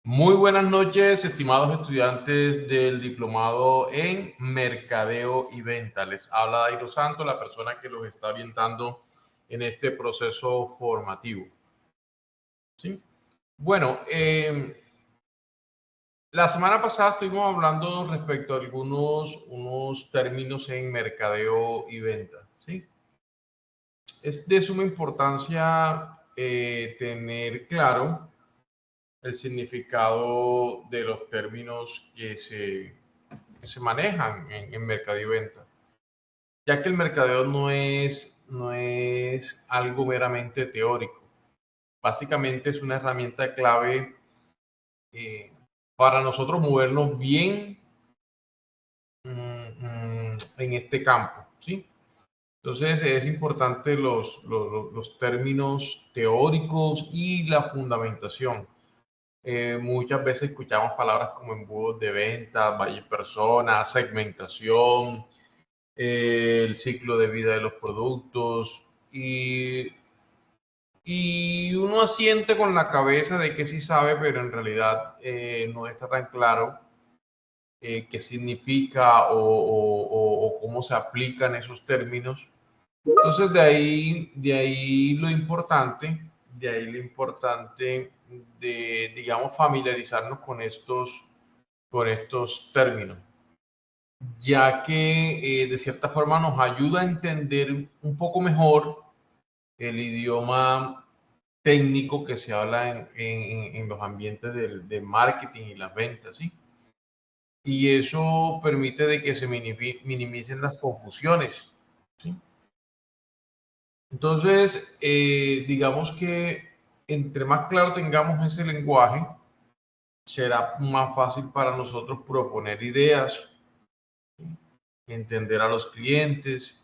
Muy buenas noches, estimados estudiantes del diplomado en Mercadeo y Venta. Les habla Dairo Santos, la persona que los está orientando en este proceso formativo. ¿Sí? Bueno, la semana pasada estuvimos hablando respecto a unos términos en mercadeo y venta. ¿Sí? Es de suma importancia tener claro el significado de los términos que se manejan en mercadeo y venta, ya que el mercadeo no es algo meramente teórico. Básicamente es una herramienta clave para nosotros movernos bien en este campo, ¿sí? Entonces es importante los términos teóricos y la fundamentación. Muchas veces escuchamos palabras como embudos de venta, valle persona, segmentación, el ciclo de vida de los productos y uno asiente con la cabeza de que sí sabe, pero en realidad no está tan claro qué significa o cómo se aplican esos términos. Entonces de ahí lo importante de, digamos, familiarizarnos con estos términos, ya que de cierta forma nos ayuda a entender un poco mejor el idioma técnico que se habla en los ambientes del marketing y las ventas, ¿sí? Y eso permite de que se minimicen las confusiones, ¿sí? Entonces, digamos que entre más claro tengamos ese lenguaje, será más fácil para nosotros proponer ideas, entender a los clientes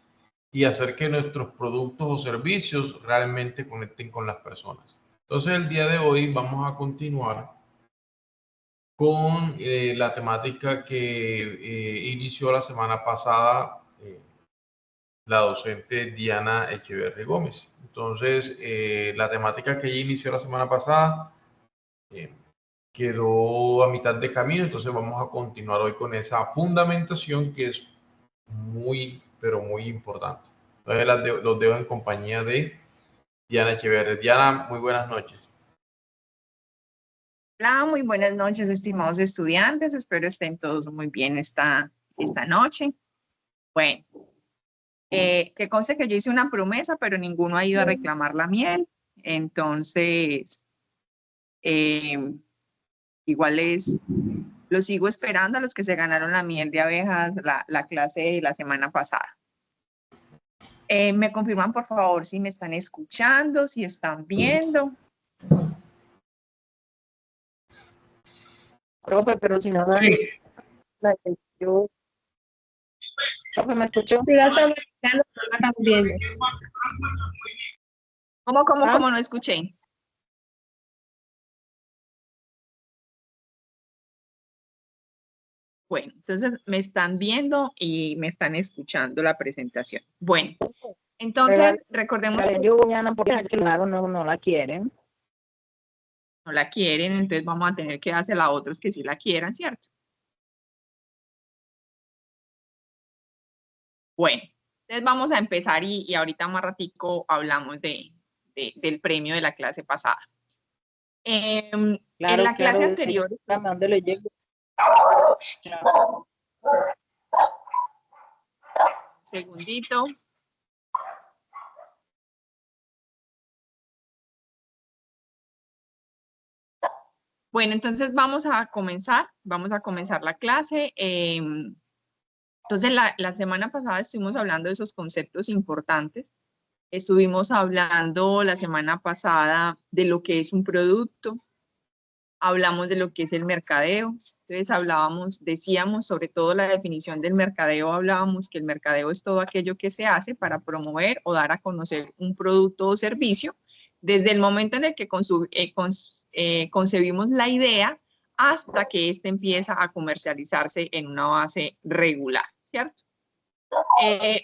y hacer que nuestros productos o servicios realmente conecten con las personas. Entonces, el día de hoy vamos a continuar con la temática que inició la semana pasada la docente Diana Echeverri Gómez. Entonces, la temática que ella inició la semana pasada quedó a mitad de camino, entonces vamos a continuar hoy con esa fundamentación que es muy, pero muy importante. Entonces, los dejo en compañía de Diana Echeverri. Diana, muy buenas noches. Hola, muy buenas noches, estimados estudiantes. Espero estén todos muy bien esta noche. Bueno, que conste que yo hice una promesa, pero ninguno ha ido a reclamar la miel. Entonces, igual los sigo esperando a los que se ganaron la miel de abejas, la clase de la semana pasada. ¿Me confirman, por favor, si me están escuchando, si están viendo? Profe, pero si no dan la atención. Profe, ¿me escuchó? Sí, la estamos escuchando, pero la estamos viendo. ¿Cómo no escuché? Bueno, entonces me están viendo y me están escuchando la presentación. Bueno, entonces recordemos que yo mañana porque claro, no la quieren. No la quieren, entonces vamos a tener que hacer a otros que sí la quieran, ¿cierto? Bueno, entonces vamos a empezar y ahorita más ratico hablamos del premio de la clase pasada. En la clase anterior... ¿Dónde le llego? Segundito. Bueno, entonces vamos a comenzar la clase. Entonces la semana pasada estuvimos hablando de esos conceptos importantes. Estuvimos hablando la semana pasada de lo que es un producto, hablamos de lo que es el mercadeo. Entonces decíamos sobre todo la definición del mercadeo, hablábamos que el mercadeo es todo aquello que se hace para promover o dar a conocer un producto o servicio desde el momento en el que concebimos la idea hasta que éste empieza a comercializarse en una base regular, ¿cierto?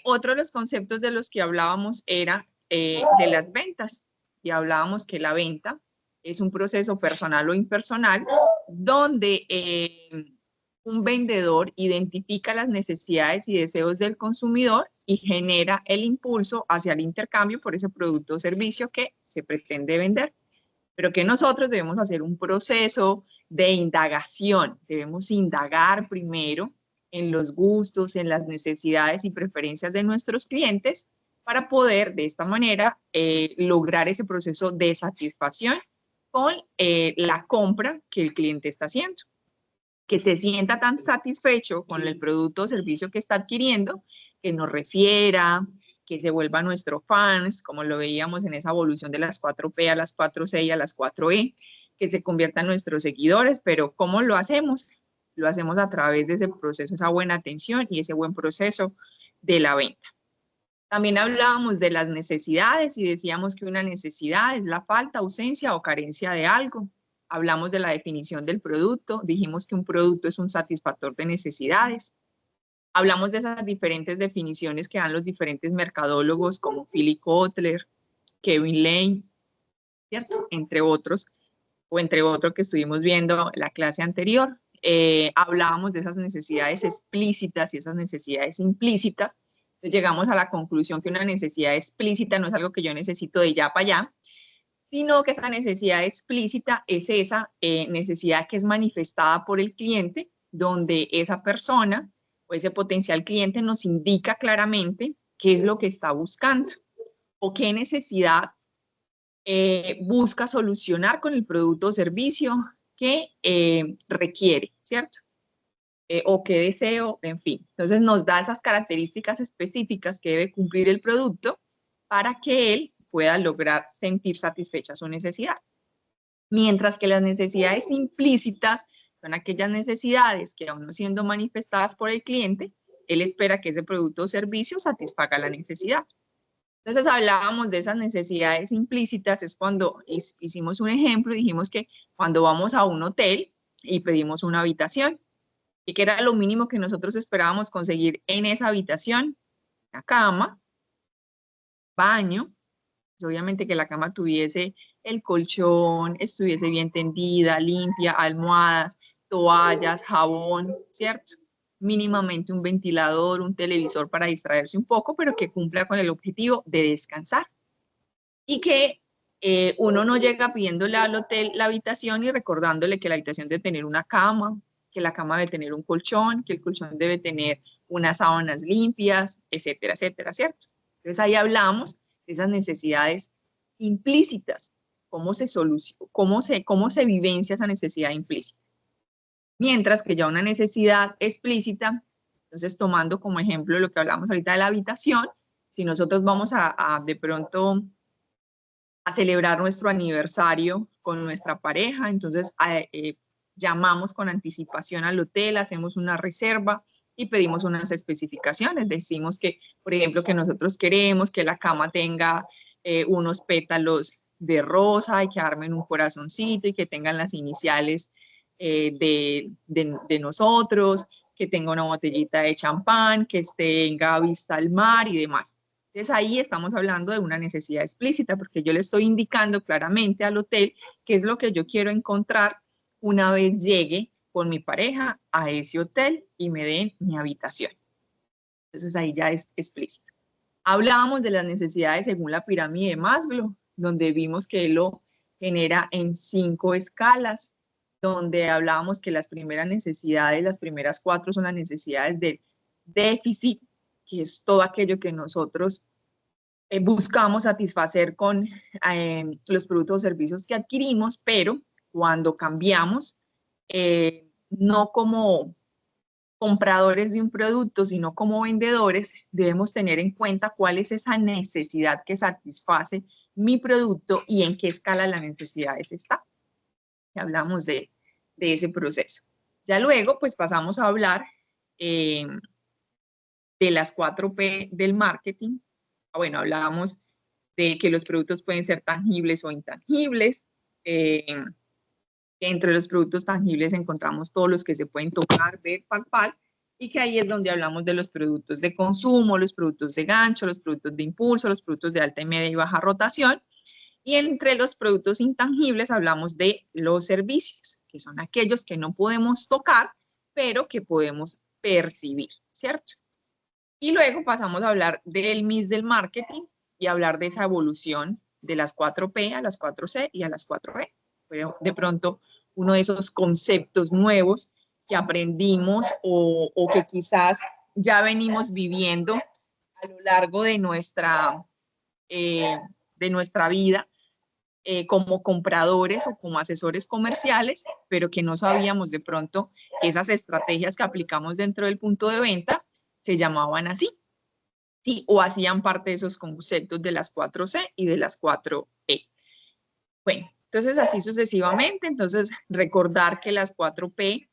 Otro de los conceptos de los que hablábamos era de las ventas, y hablábamos que la venta es un proceso personal o impersonal donde un vendedor identifica las necesidades y deseos del consumidor y genera el impulso hacia el intercambio por ese producto o servicio que se pretende vender. Pero que nosotros debemos hacer un proceso de indagación, debemos indagar primero en los gustos, en las necesidades y preferencias de nuestros clientes para poder de esta manera lograr ese proceso de satisfacción con la compra que el cliente está haciendo. Que se sienta tan satisfecho con el producto o servicio que está adquiriendo, que nos refiera, que se vuelva nuestro fans, como lo veíamos en esa evolución de las 4P a las 4C y a las 4E, que se conviertan en nuestros seguidores. Pero ¿cómo lo hacemos? Lo hacemos a través de ese proceso, esa buena atención y ese buen proceso de la venta. También hablábamos de las necesidades y decíamos que una necesidad es la falta, ausencia o carencia de algo. Hablamos de la definición del producto, dijimos que un producto es un satisfactor de necesidades. Hablamos de esas diferentes definiciones que dan los diferentes mercadólogos como Philip Kotler, Kevin Lane, ¿cierto? Entre otros, o entre otros que estuvimos viendo la clase anterior. Hablábamos de esas necesidades explícitas y esas necesidades implícitas. Entonces llegamos a la conclusión que una necesidad explícita no es algo que yo necesito de ya para allá, sino que esa necesidad explícita es esa necesidad que es manifestada por el cliente, donde esa persona o ese potencial cliente nos indica claramente qué es lo que está buscando o qué necesidad busca solucionar con el producto o servicio que requiere, ¿cierto? O qué deseo, en fin. Entonces nos da esas características específicas que debe cumplir el producto para que él pueda lograr sentir satisfecha su necesidad. Mientras que las necesidades implícitas son aquellas necesidades que aún no siendo manifestadas por el cliente, él espera que ese producto o servicio satisfaga la necesidad. Entonces hablábamos de esas necesidades implícitas, es cuando hicimos un ejemplo, dijimos que cuando vamos a un hotel y pedimos una habitación, y que era lo mínimo que nosotros esperábamos conseguir en esa habitación, la cama, baño, pues obviamente que la cama tuviese el colchón, estuviese bien tendida, limpia, almohadas, toallas, jabón, ¿cierto? Mínimamente un ventilador, un televisor para distraerse un poco, pero que cumpla con el objetivo de descansar. Y que uno no llega pidiéndole al hotel la habitación y recordándole que la habitación debe tener una cama, que la cama debe tener un colchón, que el colchón debe tener unas sábanas limpias, etcétera, etcétera, ¿cierto? Entonces ahí hablamos de esas necesidades implícitas, cómo se soluciona, cómo se vivencia esa necesidad implícita. Mientras que ya una necesidad explícita, entonces tomando como ejemplo lo que hablamos ahorita de la habitación, si nosotros vamos de pronto a celebrar nuestro aniversario con nuestra pareja, entonces llamamos con anticipación al hotel, hacemos una reserva y pedimos unas especificaciones. Decimos que, por ejemplo, que nosotros queremos que la cama tenga unos pétalos de rosa y que armen un corazoncito y que tengan las iniciales de nosotros, que tenga una botellita de champán, que tenga vista al mar y demás. Entonces ahí estamos hablando de una necesidad explícita porque yo le estoy indicando claramente al hotel qué es lo que yo quiero encontrar una vez llegue con mi pareja a ese hotel y me den mi habitación. Entonces ahí ya es explícito. Hablábamos de las necesidades según la pirámide de Maslow, donde vimos que él lo genera en 5 escalas, donde hablábamos que las primeras necesidades, las primeras 4 son las necesidades del déficit, que es todo aquello que nosotros buscamos satisfacer con los productos o servicios que adquirimos, pero cuando cambiamos, no como compradores de un producto, sino como vendedores, debemos tener en cuenta cuál es esa necesidad que satisface mi producto y en qué escala la necesidad está. Y hablamos de ese proceso. Ya luego, pues pasamos a hablar de las 4P del marketing. Bueno, hablábamos de que los productos pueden ser tangibles o intangibles. Entre los productos tangibles encontramos todos los que se pueden tocar, ver, palpar, y que ahí es donde hablamos de los productos de consumo, los productos de gancho, los productos de impulso, los productos de alta y media y baja rotación, Y entre los productos intangibles hablamos de los servicios, que son aquellos que no podemos tocar, pero que podemos percibir, ¿cierto? Y luego pasamos a hablar del MIS del marketing y hablar de esa evolución de las 4P a las 4C y a las 4E. Pero de pronto uno de esos conceptos nuevos que aprendimos o que quizás ya venimos viviendo a lo largo de nuestra vida como compradores o como asesores comerciales, pero que no sabíamos de pronto que esas estrategias que aplicamos dentro del punto de venta se llamaban así, ¿sí? O hacían parte de esos conceptos de las 4C y de las 4E. Bueno, entonces así sucesivamente, entonces recordar que las 4P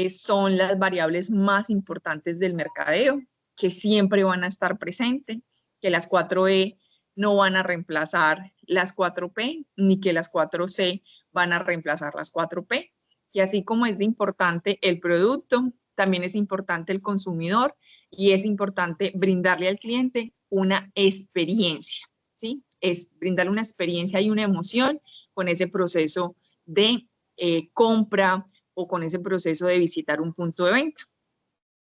son las variables más importantes del mercadeo, que siempre van a estar presentes, que las 4E no van a reemplazar las 4P, ni que las 4C van a reemplazar las 4P, que así como es de importante el producto, también es importante el consumidor y es importante brindarle al cliente una experiencia, ¿sí? Es brindarle una experiencia y una emoción con ese proceso de compra o con ese proceso de visitar un punto de venta.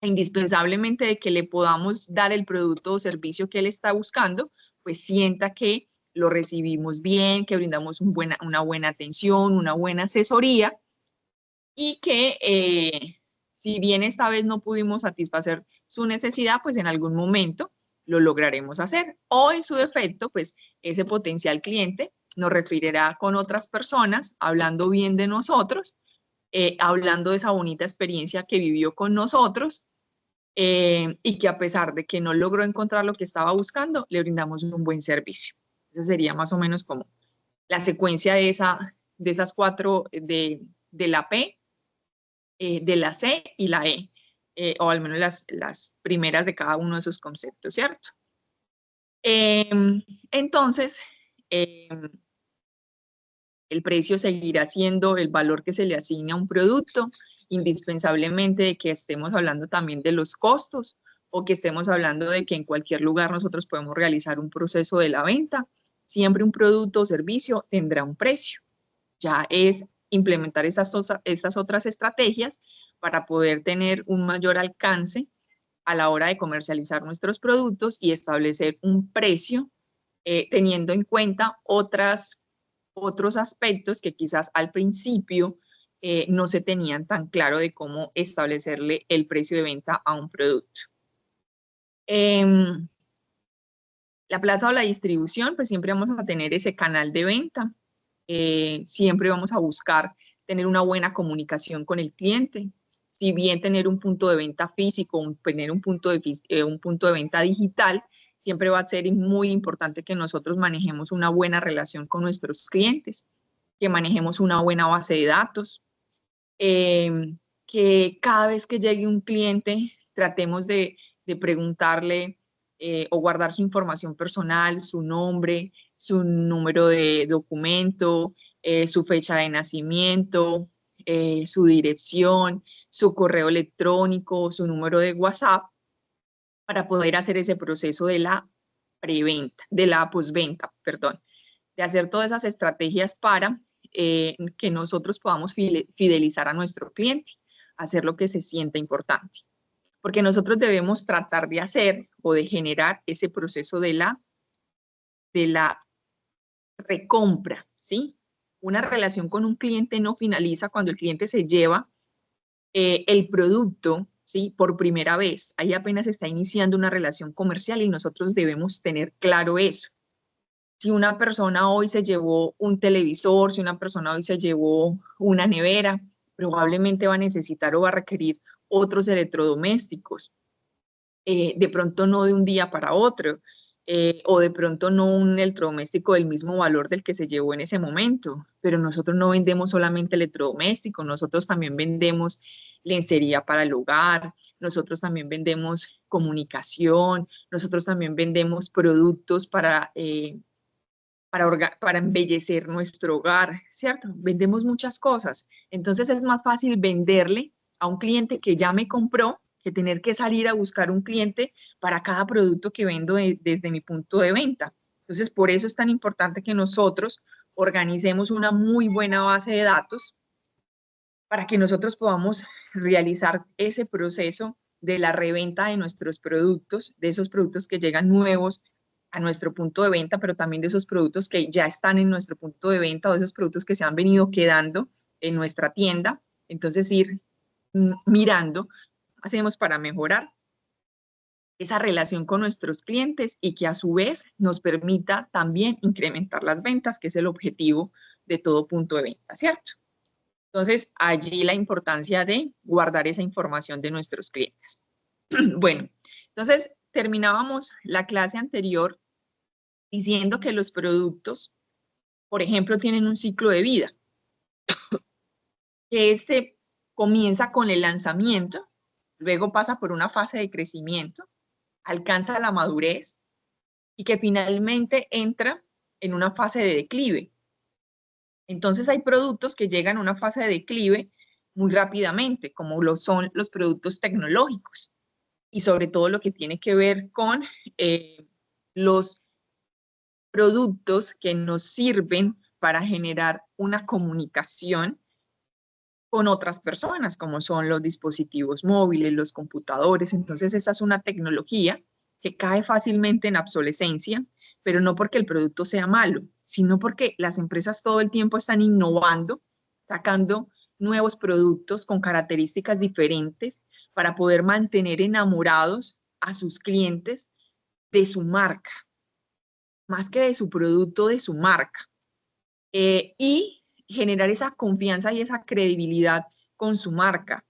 Indispensablemente de que le podamos dar el producto o servicio que él está buscando, pues sienta que lo recibimos bien, que brindamos una buena atención, una buena asesoría y que si bien esta vez no pudimos satisfacer su necesidad, pues en algún momento lo lograremos hacer. O en su defecto, pues ese potencial cliente nos referirá con otras personas, hablando bien de nosotros, hablando de esa bonita experiencia que vivió con nosotros y que a pesar de que no logró encontrar lo que estaba buscando, le brindamos un buen servicio. Esa sería más o menos como la secuencia de esas 4, de la P, de la C y la E, o al menos las primeras de cada uno de esos conceptos, ¿cierto? Entonces, el precio seguirá siendo el valor que se le asigna a un producto, indispensablemente de que estemos hablando también de los costos o que estemos hablando de que en cualquier lugar nosotros podemos realizar un proceso de la venta. Siempre un producto o servicio tendrá un precio. Ya es implementar estas otras estrategias para poder tener un mayor alcance a la hora de comercializar nuestros productos y establecer un precio teniendo en cuenta otros aspectos que quizás al principio no se tenían tan claro de cómo establecerle el precio de venta a un producto. La plaza o la distribución, pues siempre vamos a tener ese canal de venta, siempre vamos a buscar tener una buena comunicación con el cliente. Si bien tener un punto de venta físico, tener un punto de venta digital, siempre va a ser muy importante que nosotros manejemos una buena relación con nuestros clientes, que manejemos una buena base de datos, que cada vez que llegue un cliente tratemos de preguntarle o guardar su información personal, su nombre, su número de documento, su fecha de nacimiento, su dirección, su correo electrónico, su número de WhatsApp, para poder hacer ese proceso de la preventa, de la postventa, perdón, de hacer todas esas estrategias para que nosotros podamos fidelizar a nuestro cliente, hacer lo que se sienta importante. Porque nosotros debemos tratar de hacer o de generar ese proceso de la recompra, ¿sí? Una relación con un cliente no finaliza cuando el cliente se lleva el producto, ¿sí? Por primera vez. Ahí apenas está iniciando una relación comercial y nosotros debemos tener claro eso. Si una persona hoy se llevó un televisor, si una persona hoy se llevó una nevera, probablemente va a necesitar o va a requerir otros electrodomésticos. De pronto no de un día para otro, o de pronto no un electrodoméstico del mismo valor del que se llevó en ese momento, pero nosotros no vendemos solamente electrodomésticos, nosotros también vendemos lencería para el hogar, nosotros también vendemos comunicación, nosotros también vendemos productos para embellecer nuestro hogar, ¿cierto? Vendemos muchas cosas. Entonces es más fácil venderle a un cliente que ya me compró que tener que salir a buscar un cliente para cada producto que vendo desde mi punto de venta. Entonces, por eso es tan importante que nosotros organicemos una muy buena base de datos para que nosotros podamos realizar ese proceso de la reventa de nuestros productos, de esos productos que llegan nuevos a nuestro punto de venta, pero también de esos productos que ya están en nuestro punto de venta o de esos productos que se han venido quedando en nuestra tienda. Entonces, ir mirando, hacemos para mejorar esa relación con nuestros clientes y que a su vez nos permita también incrementar las ventas, que es el objetivo de todo punto de venta, ¿cierto? Entonces, allí la importancia de guardar esa información de nuestros clientes. Bueno, entonces terminábamos la clase anterior diciendo que los productos, por ejemplo, tienen un ciclo de vida, que este comienza con el lanzamiento, luego pasa por una fase de crecimiento, alcanza la madurez y que finalmente entra en una fase de declive. Entonces hay productos que llegan a una fase de declive muy rápidamente, como lo son los productos tecnológicos y sobre todo lo que tiene que ver con los productos que nos sirven para generar una comunicación con otras personas, como son los dispositivos móviles, los computadores. Entonces esa es una tecnología que cae fácilmente en obsolescencia, pero no porque el producto sea malo, sino porque las empresas todo el tiempo están innovando, sacando nuevos productos con características diferentes para poder mantener enamorados a sus clientes de su marca, más que de su producto, de su marca. Y generar esa confianza y esa credibilidad con su marca.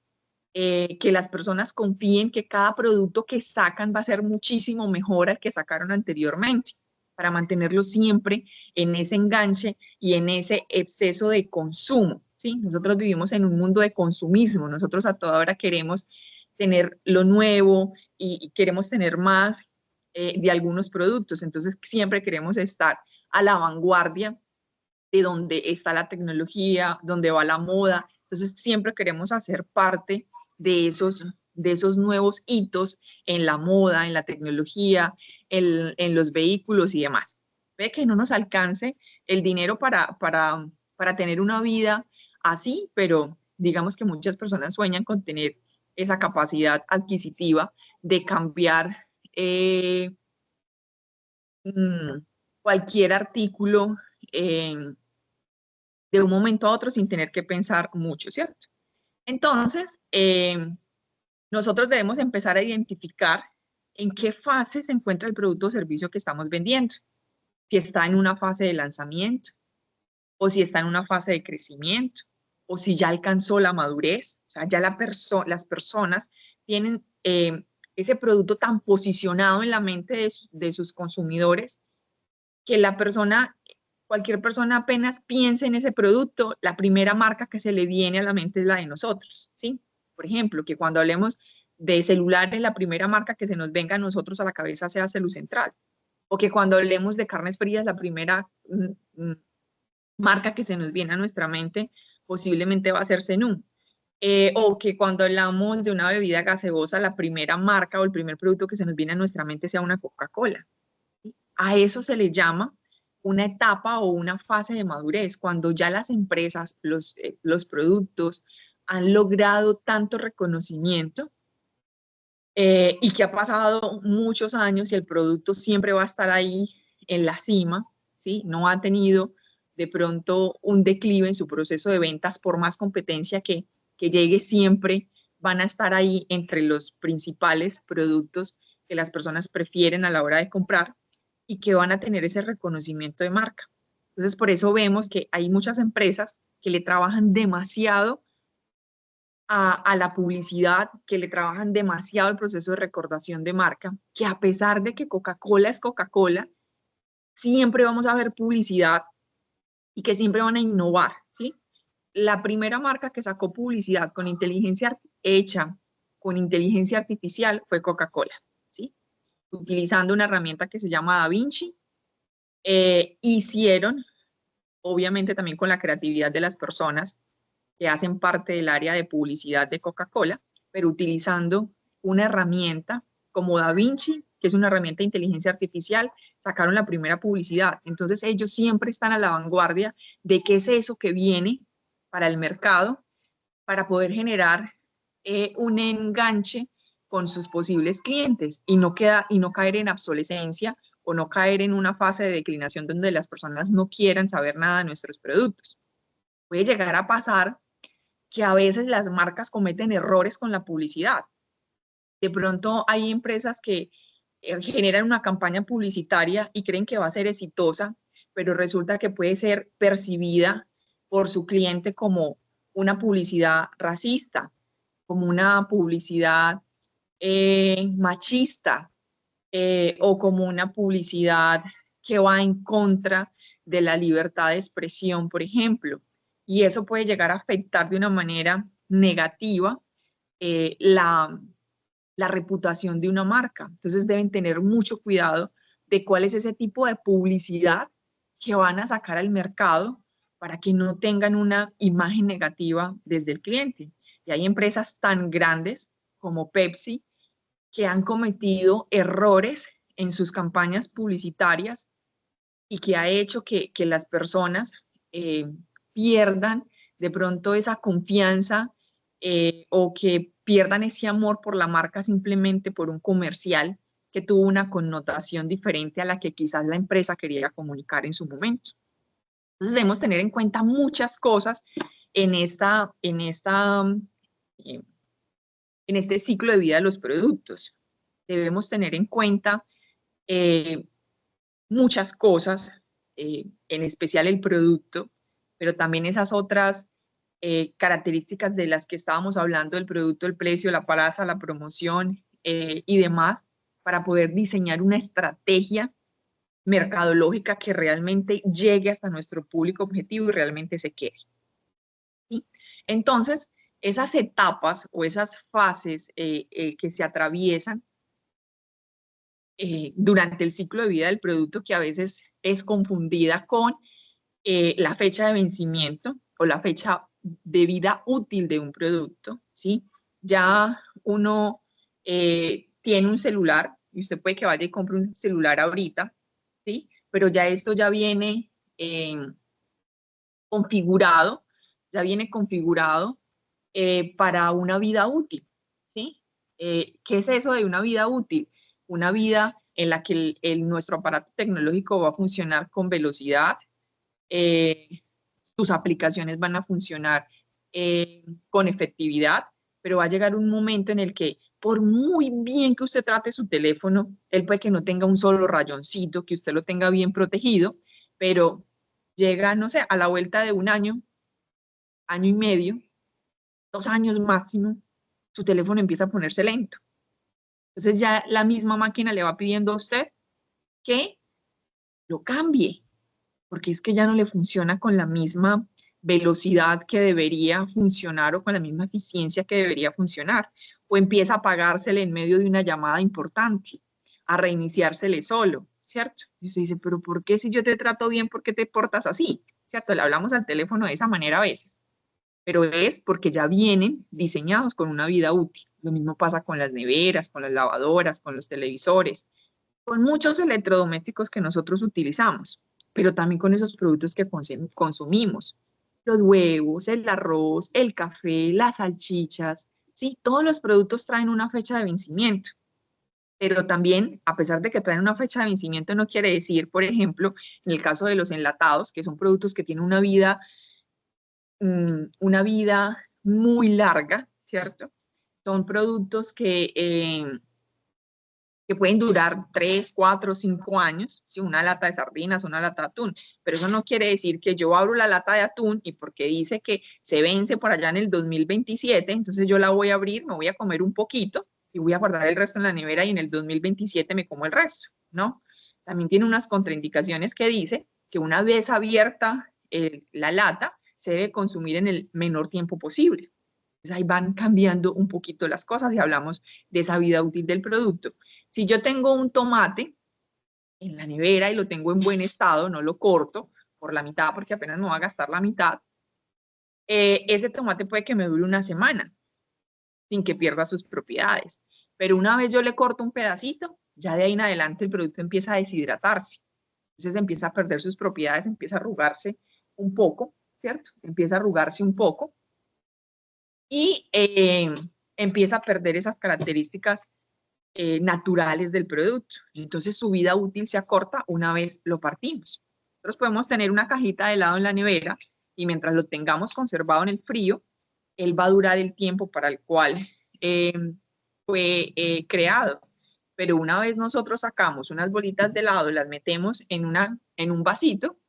Que las personas confíen que cada producto que sacan va a ser muchísimo mejor al que sacaron anteriormente, para mantenerlo siempre en ese enganche y en ese exceso de consumo, ¿sí? Nosotros vivimos en un mundo de consumismo, nosotros a toda hora queremos tener lo nuevo y queremos tener más de algunos productos, entonces siempre queremos estar a la vanguardia de donde está la tecnología, donde va la moda, entonces siempre queremos hacer parte de esos nuevos hitos en la moda, en la tecnología, en los vehículos y demás. Ve que no nos alcance el dinero para tener una vida así, pero digamos que muchas personas sueñan con tener esa capacidad adquisitiva de cambiar cualquier artículo de un momento a otro sin tener que pensar mucho, ¿cierto? Entonces, nosotros debemos empezar a identificar en qué fase se encuentra el producto o servicio que estamos vendiendo. Si está en una fase de lanzamiento, o si está en una fase de crecimiento, o si ya alcanzó la madurez, o sea, ya las personas tienen ese producto tan posicionado en la mente de sus consumidores que cualquier persona apenas piense en ese producto, la primera marca que se le viene a la mente es la de nosotros, ¿sí? Por ejemplo, que cuando hablemos de celulares, la primera marca que se nos venga a nosotros a la cabeza sea Celucentral, o que cuando hablemos de carnes frías, la primera marca que se nos viene a nuestra mente posiblemente va a ser Zenú. O que cuando hablamos de una bebida gaseosa, la primera marca o el primer producto que se nos viene a nuestra mente sea una Coca-Cola. ¿Sí? A eso se le llama una etapa o una fase de madurez, cuando ya las empresas, los productos han logrado tanto reconocimiento y que ha pasado muchos años y el producto siempre va a estar ahí en la cima, ¿sí? No ha tenido de pronto un declive en su proceso de ventas, por más competencia que llegue, siempre van a estar ahí entre los principales productos que las personas prefieren a la hora de comprar y que van a tener ese reconocimiento de marca. Entonces, por eso vemos que hay muchas empresas que le trabajan demasiado a la publicidad, que le trabajan demasiado el proceso de recordación de marca, que a pesar de que Coca-Cola es Coca-Cola, siempre vamos a ver publicidad y que siempre van a innovar, ¿sí? La primera marca que sacó publicidad con inteligencia hecha con inteligencia artificial fue Coca-Cola, ¿sí? Utilizando una herramienta que se llama DaVinci, hicieron, obviamente también con la creatividad de las personas que hacen parte del área de publicidad de Coca-Cola, pero utilizando una herramienta como DaVinci, que es una herramienta de inteligencia artificial, sacaron la primera publicidad. Entonces ellos siempre están a la vanguardia de qué es eso que viene para el mercado, para poder generar un enganche con sus posibles clientes y no caer en obsolescencia o no caer en una fase de declinación donde las personas no quieran saber nada de nuestros productos. Puede llegar a pasar que a veces las marcas cometen errores con la publicidad. De pronto hay empresas que generan una campaña publicitaria y creen que va a ser exitosa, pero resulta que puede ser percibida por su cliente como una publicidad racista, como una publicidad machista, o como una publicidad que va en contra de la libertad de expresión, por ejemplo. Y eso puede llegar a afectar de una manera negativa la reputación de una marca. Entonces deben tener mucho cuidado de cuál es ese tipo de publicidad que van a sacar al mercado para que no tengan una imagen negativa desde el cliente. Y hay empresas tan grandes como Pepsi que han cometido errores en sus campañas publicitarias y que ha hecho que las personas pierdan de pronto esa confianza o que pierdan ese amor por la marca simplemente por un comercial que tuvo una connotación diferente a la que quizás la empresa quería comunicar en su momento. Entonces debemos tener en cuenta muchas cosas en este ciclo de vida de los productos. Debemos tener en cuenta muchas cosas, en especial el producto, pero también esas otras características de las que estábamos hablando, el producto, el precio, la plaza, la promoción y demás, para poder diseñar una estrategia mercadológica que realmente llegue hasta nuestro público objetivo y realmente se quede. ¿Sí? Entonces, esas etapas o esas fases que se atraviesan durante el ciclo de vida del producto, que a veces es confundida con la fecha de vencimiento o la fecha de vida útil de un producto, ¿sí? Ya uno tiene un celular y usted puede que vaya y compre un celular ahorita, ¿sí? Pero ya esto ya viene configurado, para una vida útil, ¿sí? ¿Qué es eso de una vida útil? Una vida en la que nuestro aparato tecnológico va a funcionar con velocidad, sus aplicaciones van a funcionar con efectividad, pero va a llegar un momento en el que por muy bien que usted trate su teléfono, él puede que no tenga un solo rayoncito, que usted lo tenga bien protegido, pero llega, no sé, a la vuelta de un año, año y medio, 2 años máximo, su teléfono empieza a ponerse lento. Entonces ya la misma máquina le va pidiendo a usted que lo cambie, porque es que ya no le funciona con la misma velocidad que debería funcionar o con la misma eficiencia que debería funcionar. O empieza a apagársele en medio de una llamada importante, a reiniciársele solo, ¿cierto? Y usted dice, pero ¿por qué si yo te trato bien, por qué te portas así? ¿Cierto? Le hablamos al teléfono de esa manera a veces, pero es porque ya vienen diseñados con una vida útil. Lo mismo pasa con las neveras, con las lavadoras, con los televisores, con muchos electrodomésticos que nosotros utilizamos, pero también con esos productos que consumimos. Los huevos, el arroz, el café, las salchichas, ¿sí? Todos los productos traen una fecha de vencimiento, pero también, a pesar de que traen una fecha de vencimiento, no quiere decir, por ejemplo, en el caso de los enlatados, que son productos que tienen una vida muy larga, ¿cierto? Son productos que pueden durar 3, 4, 5 años, ¿sí? Una lata de sardinas, una lata de atún, pero eso no quiere decir que yo abro la lata de atún y porque dice que se vence por allá en el 2027, entonces yo la voy a abrir, me voy a comer un poquito y voy a guardar el resto en la nevera y en el 2027 me como el resto, ¿no? También tiene unas contraindicaciones que dice que una vez abierta la lata, se debe consumir en el menor tiempo posible. Entonces ahí van cambiando un poquito las cosas y hablamos de esa vida útil del producto. Si yo tengo un tomate en la nevera y lo tengo en buen estado, no lo corto por la mitad porque apenas me va a gastar la mitad, ese tomate puede que me dure una semana sin que pierda sus propiedades. Pero una vez yo le corto un pedacito, ya de ahí en adelante el producto empieza a deshidratarse. Entonces empieza a perder sus propiedades, empieza a arrugarse un poco, ¿cierto? Empieza a arrugarse un poco y empieza a perder esas características naturales del producto. Entonces su vida útil se acorta una vez lo partimos. Nosotros podemos tener una cajita de helado en la nevera y mientras lo tengamos conservado en el frío, él va a durar el tiempo para el cual fue creado. Pero una vez nosotros sacamos unas bolitas de helado, las metemos en un vasito,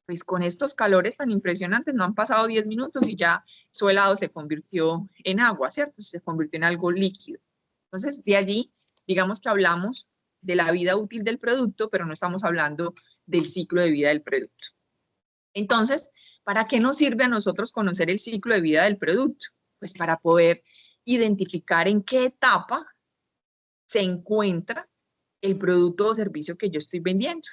pues con estos calores tan impresionantes no han pasado 10 minutos y ya su helado se convirtió en agua, ¿cierto? Se convirtió en algo líquido. Entonces, de allí, digamos que hablamos de la vida útil del producto, pero no estamos hablando del ciclo de vida del producto. Entonces, ¿para qué nos sirve a nosotros conocer el ciclo de vida del producto? Pues para poder identificar en qué etapa se encuentra el producto o servicio que yo estoy vendiendo.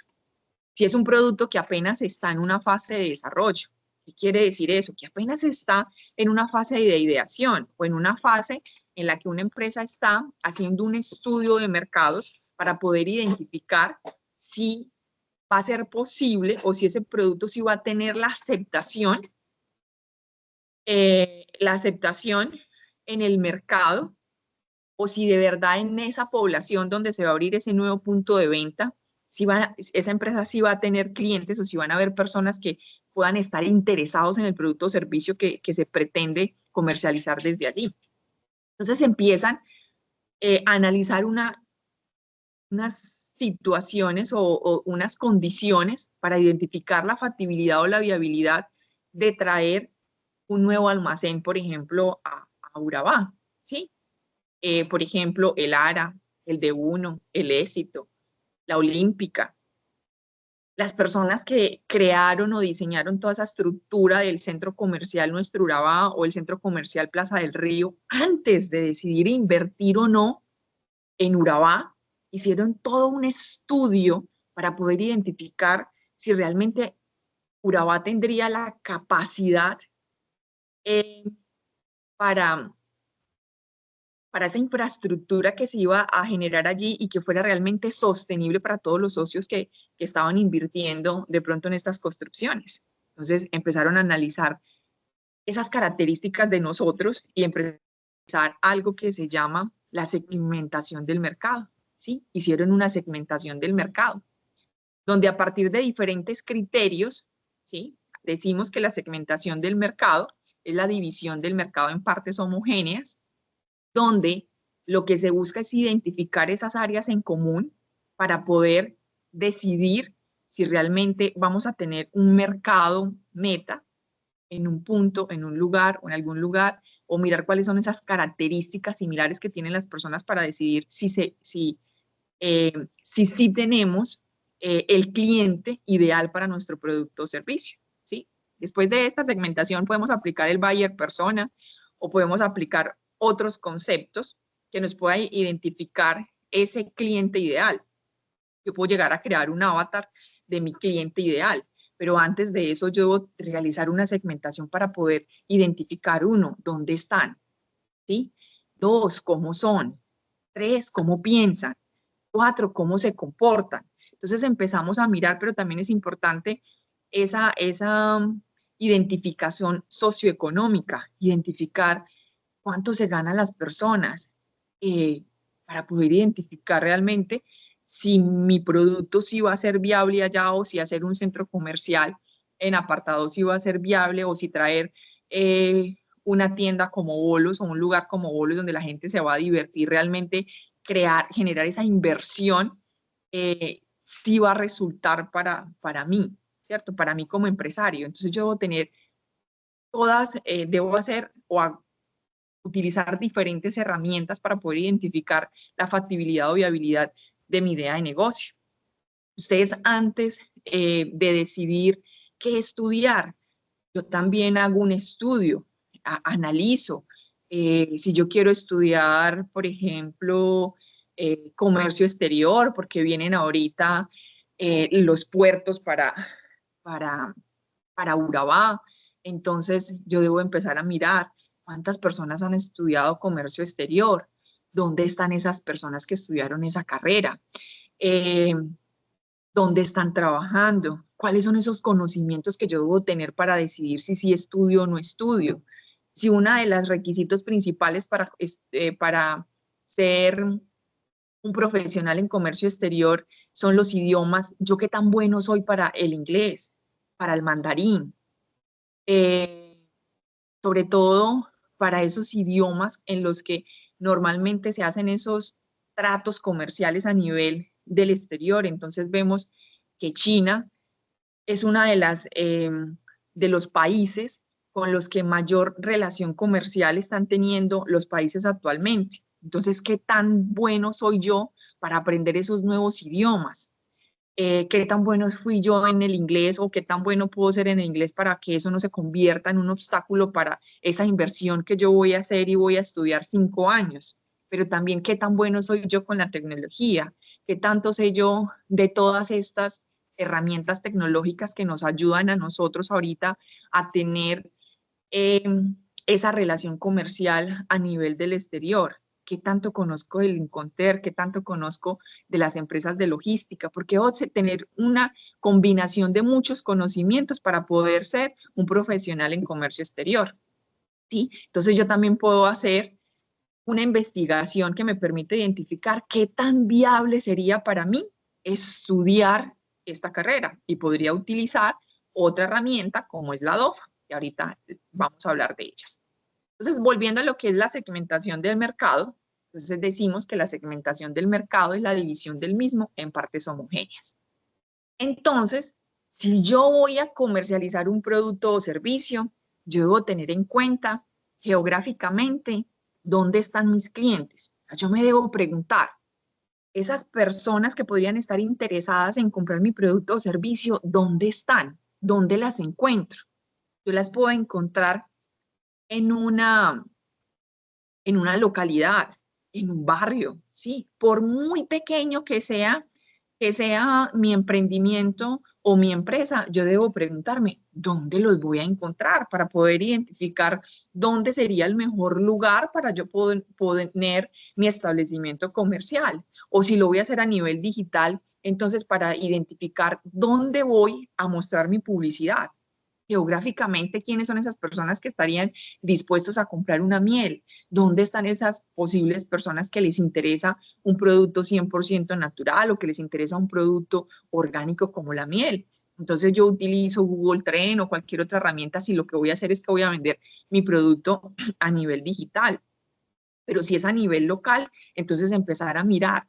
Si es un producto que apenas está en una fase de desarrollo, ¿qué quiere decir eso? Que apenas está en una fase de ideación o en una fase en la que una empresa está haciendo un estudio de mercados para poder identificar si va a ser posible o si ese producto sí va a tener la aceptación en el mercado, o si de verdad en esa población donde se va a abrir ese nuevo punto de venta, si esa empresa sí va a tener clientes o si van a haber personas que puedan estar interesados en el producto o servicio que se pretende comercializar desde allí. Entonces empiezan a analizar unas situaciones o unas condiciones para identificar la factibilidad o la viabilidad de traer un nuevo almacén, por ejemplo, a Urabá, ¿sí? Por ejemplo, el ARA, el D1, el Éxito, la Olímpica. Las personas que crearon o diseñaron toda esa estructura del centro comercial Nuestro Urabá o el centro comercial Plaza del Río, antes de decidir invertir o no en Urabá, hicieron todo un estudio para poder identificar si realmente Urabá tendría la capacidad para esa infraestructura que se iba a generar allí y que fuera realmente sostenible para todos los socios que estaban invirtiendo de pronto en estas construcciones. Entonces empezaron a analizar esas características de nosotros y empezar algo que se llama la segmentación del mercado, ¿sí? Hicieron una segmentación del mercado, donde a partir de diferentes criterios, ¿sí? Decimos que la segmentación del mercado es la división del mercado en partes homogéneas, donde lo que se busca es identificar esas áreas en común para poder decidir si realmente vamos a tener un mercado meta en un punto, en un lugar o en algún lugar, o mirar cuáles son esas características similares que tienen las personas para decidir si tenemos el cliente ideal para nuestro producto o servicio, ¿sí? Después de esta segmentación podemos aplicar el buyer persona o podemos aplicar otros conceptos que nos puedan identificar ese cliente ideal. Yo puedo llegar a crear un avatar de mi cliente ideal, pero antes de eso yo debo realizar una segmentación para poder identificar, 1, dónde están, ¿sí? 2, cómo son. 3, cómo piensan. 4, cómo se comportan. Entonces empezamos a mirar, pero también es importante esa identificación socioeconómica, identificar cuánto se ganan las personas para poder identificar realmente si mi producto sí va a ser viable allá o si hacer un centro comercial en apartado sí va a ser viable o si traer una tienda como Bolos o un lugar como Bolos donde la gente se va a divertir, realmente generar esa inversión sí va a resultar para mí, ¿cierto? Para mí como empresario. Entonces yo debo tener debo hacer utilizar diferentes herramientas para poder identificar la factibilidad o viabilidad de mi idea de negocio. Ustedes antes de decidir qué estudiar, yo también hago un estudio, analizo. Si yo quiero estudiar, por ejemplo, comercio exterior, porque vienen ahorita los puertos para Urabá, entonces yo debo empezar a mirar cuántas personas han estudiado comercio exterior, ¿Dónde están esas personas que estudiaron esa carrera? ¿Dónde están trabajando? ¿Cuáles son esos conocimientos que yo debo tener para decidir si sí estudio o no estudio? Si uno de los requisitos principales para ser un profesional en comercio exterior son los idiomas, ¿yo qué tan bueno soy para el inglés, para el mandarín? Sobre todo para esos idiomas en los que normalmente se hacen esos tratos comerciales a nivel del exterior. Entonces vemos que China es una de los países con los que mayor relación comercial están teniendo los países actualmente. Entonces, ¿qué tan bueno soy yo para aprender esos nuevos idiomas? ¿Qué tan bueno fui yo en el inglés o qué tan bueno puedo ser en el inglés para que eso no se convierta en un obstáculo para esa inversión que yo voy a hacer y voy a estudiar 5 años? Pero también qué tan bueno soy yo con la tecnología, qué tanto sé yo de todas estas herramientas tecnológicas que nos ayudan a nosotros ahorita a tener eh, esa relación comercial a nivel del exterior. ¿Qué tanto conozco del Inconter? ¿Qué tanto conozco de las empresas de logística? Porque tener una combinación de muchos conocimientos para poder ser un profesional en comercio exterior. ¿Sí? Entonces yo también puedo hacer una investigación que me permite identificar qué tan viable sería para mí estudiar esta carrera y podría utilizar otra herramienta como es la DOFA, que ahorita vamos a hablar de ellas. Entonces, volviendo a lo que es la segmentación del mercado, entonces decimos que la segmentación del mercado es la división del mismo en partes homogéneas. Entonces, si yo voy a comercializar un producto o servicio, yo debo tener en cuenta geográficamente dónde están mis clientes. Yo me debo preguntar, esas personas que podrían estar interesadas en comprar mi producto o servicio, ¿dónde están? ¿Dónde las encuentro? Yo las puedo encontrar en una localidad, en un barrio, ¿sí? Por muy pequeño que sea mi emprendimiento o mi empresa, yo debo preguntarme, ¿dónde los voy a encontrar para poder identificar dónde sería el mejor lugar para yo poder tener mi establecimiento comercial? O si lo voy a hacer a nivel digital, entonces para identificar dónde voy a mostrar mi publicidad. Geográficamente, ¿quiénes son esas personas que estarían dispuestos a comprar una miel? ¿Dónde están esas posibles personas que les interesa un producto 100% natural o que les interesa un producto orgánico como la miel? Entonces yo utilizo Google Trend o cualquier otra herramienta si lo que voy a hacer es que voy a vender mi producto a nivel digital. Pero si es a nivel local, entonces empezar a mirar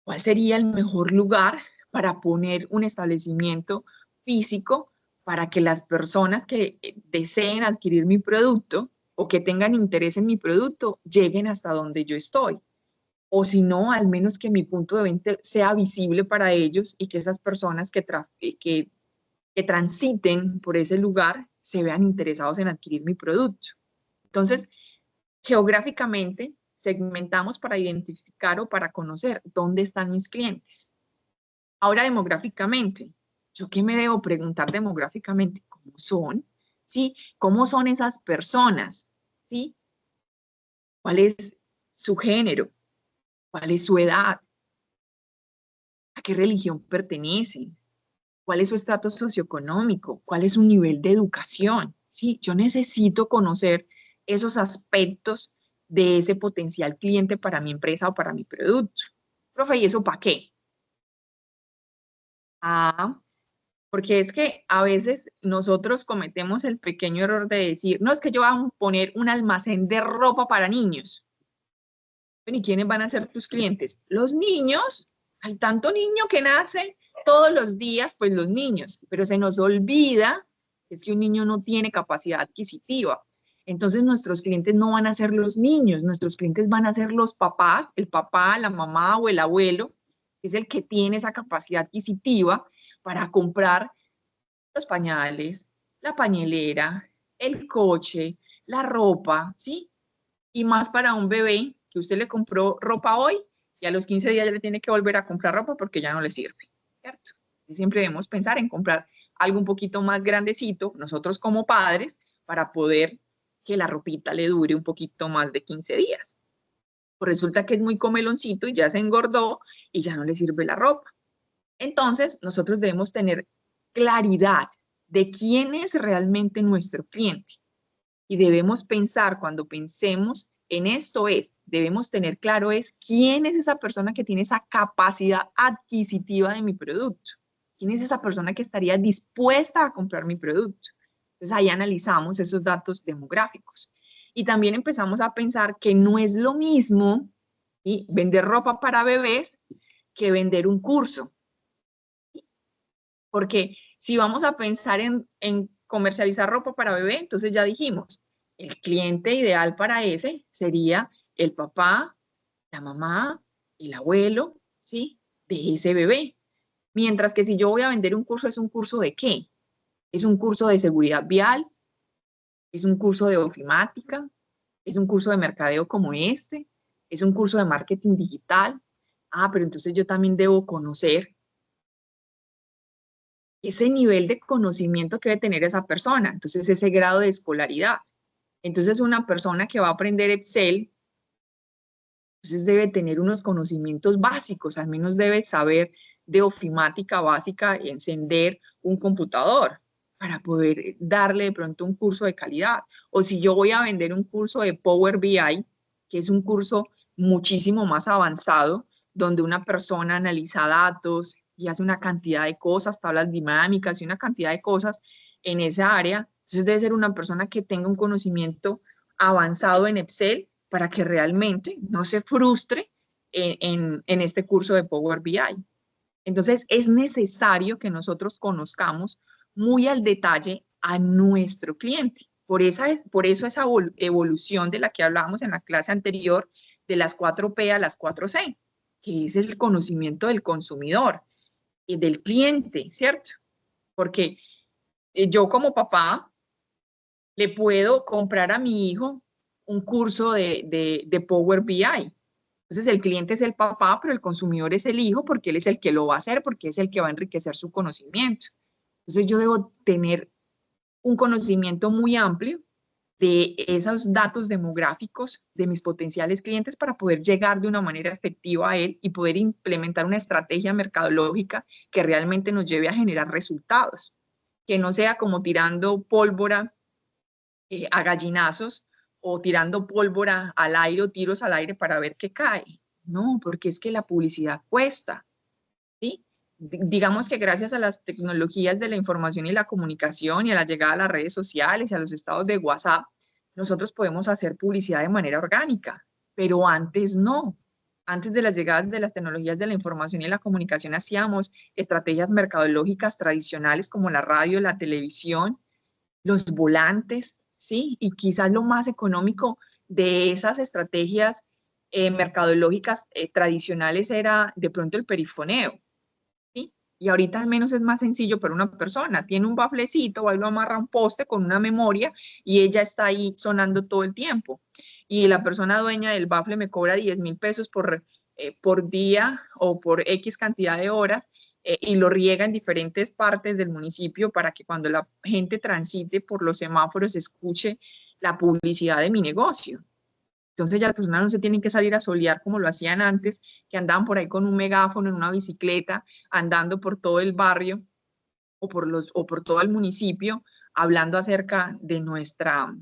cuál sería el mejor lugar para poner un establecimiento físico para que las personas que deseen adquirir mi producto o que tengan interés en mi producto lleguen hasta donde yo estoy. O si no, al menos que mi punto de venta sea visible para ellos y que esas personas que transiten por ese lugar se vean interesados en adquirir mi producto. Entonces, geográficamente, segmentamos para identificar o para conocer dónde están mis clientes. Ahora, demográficamente, ¿yo qué me debo preguntar demográficamente? ¿Cómo son? ¿Sí? ¿Cómo son esas personas? ¿Sí? ¿Cuál es su género? ¿Cuál es su edad? ¿A qué religión pertenecen? ¿Cuál es su estatus socioeconómico? ¿Cuál es su nivel de educación? ¿Sí? Yo necesito conocer esos aspectos de ese potencial cliente para mi empresa o para mi producto. Profe, ¿y eso para qué? Porque es que a veces nosotros cometemos el pequeño error de decir, no, es que yo voy a poner un almacén de ropa para niños. ¿Y quiénes van a ser tus clientes? Los niños. Hay tanto niño que nace todos los días, pues los niños, pero se nos olvida es que un niño no tiene capacidad adquisitiva. Entonces nuestros clientes no van a ser los niños, nuestros clientes van a ser los papás, el papá, la mamá o el abuelo, que es el que tiene esa capacidad adquisitiva para comprar los pañales, la pañalera, el coche, la ropa, ¿sí? Y más para un bebé que usted le compró ropa hoy y a los 15 días ya le tiene que volver a comprar ropa porque ya no le sirve, ¿cierto? Y siempre debemos pensar en comprar algo un poquito más grandecito, nosotros como padres, para poder que la ropita le dure un poquito más de 15 días. O resulta que es muy comeloncito y ya se engordó y ya no le sirve la ropa. Entonces, nosotros debemos tener claridad de quién es realmente nuestro cliente. Y debemos pensar, cuando pensemos en esto debemos tener claro quién es esa persona que tiene esa capacidad adquisitiva de mi producto. ¿Quién es esa persona que estaría dispuesta a comprar mi producto? Entonces ahí analizamos esos datos demográficos. Y también empezamos a pensar que no es lo mismo, ¿sí?, vender ropa para bebés que vender un curso. Porque si vamos a pensar en comercializar ropa para bebé, entonces ya dijimos, el cliente ideal para ese sería el papá, la mamá, el abuelo, ¿sí?, de ese bebé. Mientras que si yo voy a vender un curso, ¿es un curso de qué? ¿Es un curso de seguridad vial? ¿Es un curso de ofimática? ¿Es un curso de mercadeo como este? ¿Es un curso de marketing digital? Ah, pero entonces yo también debo conocer ese nivel de conocimiento que debe tener esa persona, entonces ese grado de escolaridad. Entonces una persona que va a aprender Excel, entonces debe tener unos conocimientos básicos, al menos debe saber de ofimática básica y encender un computador para poder darle de pronto un curso de calidad. O si yo voy a vender un curso de Power BI, que es un curso muchísimo más avanzado, donde una persona analiza datos y hace una cantidad de cosas, tablas dinámicas y una cantidad de cosas en esa área, entonces debe ser una persona que tenga un conocimiento avanzado en Excel para que realmente no se frustre en este curso de Power BI. Entonces, es necesario que nosotros conozcamos muy al detalle a nuestro cliente. Por eso esa evolución de la que hablábamos en la clase anterior, de las 4P a las 4C, que ese es el conocimiento del consumidor y del cliente, ¿cierto? Porque yo como papá le puedo comprar a mi hijo un curso de Power BI. Entonces el cliente es el papá, pero el consumidor es el hijo porque él es el que lo va a hacer, porque es el que va a enriquecer su conocimiento. Entonces yo debo tener un conocimiento muy amplio de esos datos demográficos de mis potenciales clientes para poder llegar de una manera efectiva a él y poder implementar una estrategia mercadológica que realmente nos lleve a generar resultados, que no sea como tirando pólvora a gallinazos o tirando pólvora al aire o tiros al aire para ver qué cae. No, porque es que la publicidad cuesta, ¿sí? Digamos que gracias a las tecnologías de la información y la comunicación y a la llegada a las redes sociales y a los estados de WhatsApp, nosotros podemos hacer publicidad de manera orgánica, pero antes no. Antes de las llegadas de las tecnologías de la información y la comunicación hacíamos estrategias mercadológicas tradicionales como la radio, la televisión, los volantes, ¿sí? Y quizás lo más económico de esas estrategias mercadológicas tradicionales era de pronto el perifoneo, ¿sí? Y ahorita al menos es más sencillo para una persona. Tiene un baflecito, o lo amarra a un poste con una memoria y ella está ahí sonando todo el tiempo. Y la persona dueña del bafle me cobra 10.000 pesos por día o por X cantidad de horas y lo riega en diferentes partes del municipio para que cuando la gente transite por los semáforos escuche la publicidad de mi negocio. Entonces ya las personas no se tienen que salir a solear como lo hacían antes, que andaban por ahí con un megáfono en una bicicleta, andando por todo el barrio o por todo el municipio, hablando acerca de nuestra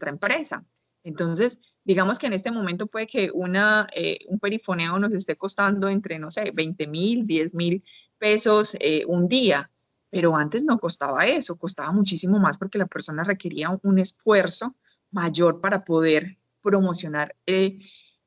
empresa. Entonces, digamos que en este momento puede que un perifoneo nos esté costando entre, no sé, 20.000, 10.000 pesos un día, pero antes no costaba eso, costaba muchísimo más porque la persona requería un esfuerzo mayor para poder promocionar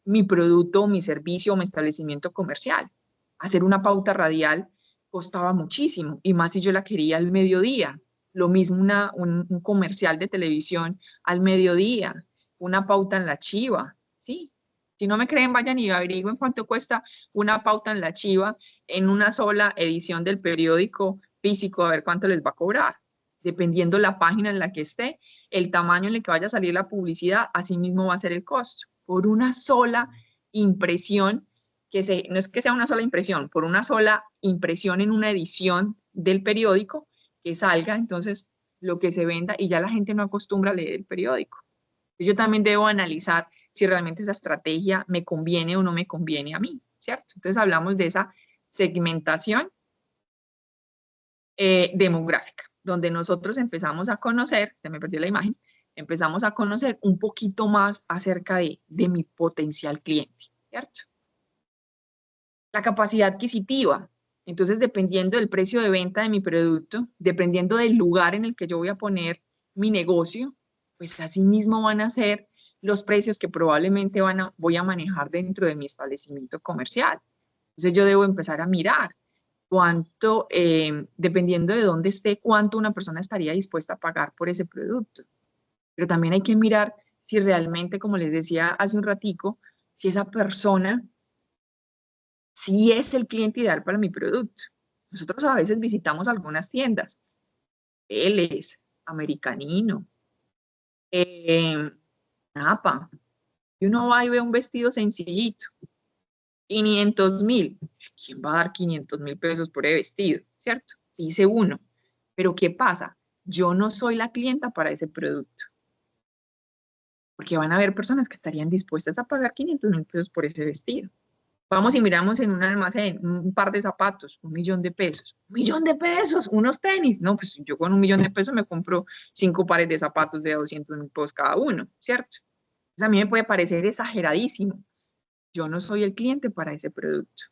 mi producto, mi servicio o mi establecimiento comercial. Hacer una pauta radial costaba muchísimo, y más si yo la quería al mediodía. Lo mismo un comercial de televisión al mediodía, una pauta en la Chiva, ¿sí? Si no me creen, vayan y averigüen cuánto cuesta una pauta en la Chiva en una sola edición del periódico físico, a ver cuánto les va a cobrar. Dependiendo la página en la que esté, el tamaño en el que vaya a salir la publicidad, así mismo va a ser el costo. Por una sola impresión, no es que sea una sola impresión, por una sola impresión en una edición del periódico que salga, entonces lo que se venda, y ya la gente no acostumbra a leer el periódico. Yo también debo analizar si realmente esa estrategia me conviene o no me conviene a mí, ¿cierto? Entonces hablamos de esa segmentación demográfica, donde nosotros empezamos a conocer, se me perdió la imagen, empezamos a conocer un poquito más acerca de mi potencial cliente, ¿cierto? La capacidad adquisitiva. Entonces, dependiendo del precio de venta de mi producto, dependiendo del lugar en el que yo voy a poner mi negocio, pues así mismo van a ser los precios que probablemente voy a manejar dentro de mi establecimiento comercial. Entonces, yo debo empezar a mirar cuánto, dependiendo de dónde esté, cuánto una persona estaría dispuesta a pagar por ese producto. Pero también hay que mirar si realmente, como les decía hace un ratico, si esa persona sí es el cliente ideal para mi producto. Nosotros a veces visitamos algunas tiendas, Vélez, Americanino, Napa, y uno va y ve un vestido sencillito, 500.000. ¿Quién va a dar 500.000 pesos por ese vestido? ¿Cierto? Dice uno. Pero ¿qué pasa? Yo no soy la clienta para ese producto. Porque van a haber personas que estarían dispuestas a pagar 500.000 pesos por ese vestido. Vamos y miramos en un almacén, un par de zapatos, 1.000.000 de pesos. 1.000.000 de pesos, unos tenis. No, pues yo con 1.000.000 de pesos me compro 5 pares de zapatos de 200.000 pesos cada uno, ¿cierto? Entonces a mí me puede parecer exageradísimo. Yo no soy el cliente para ese producto.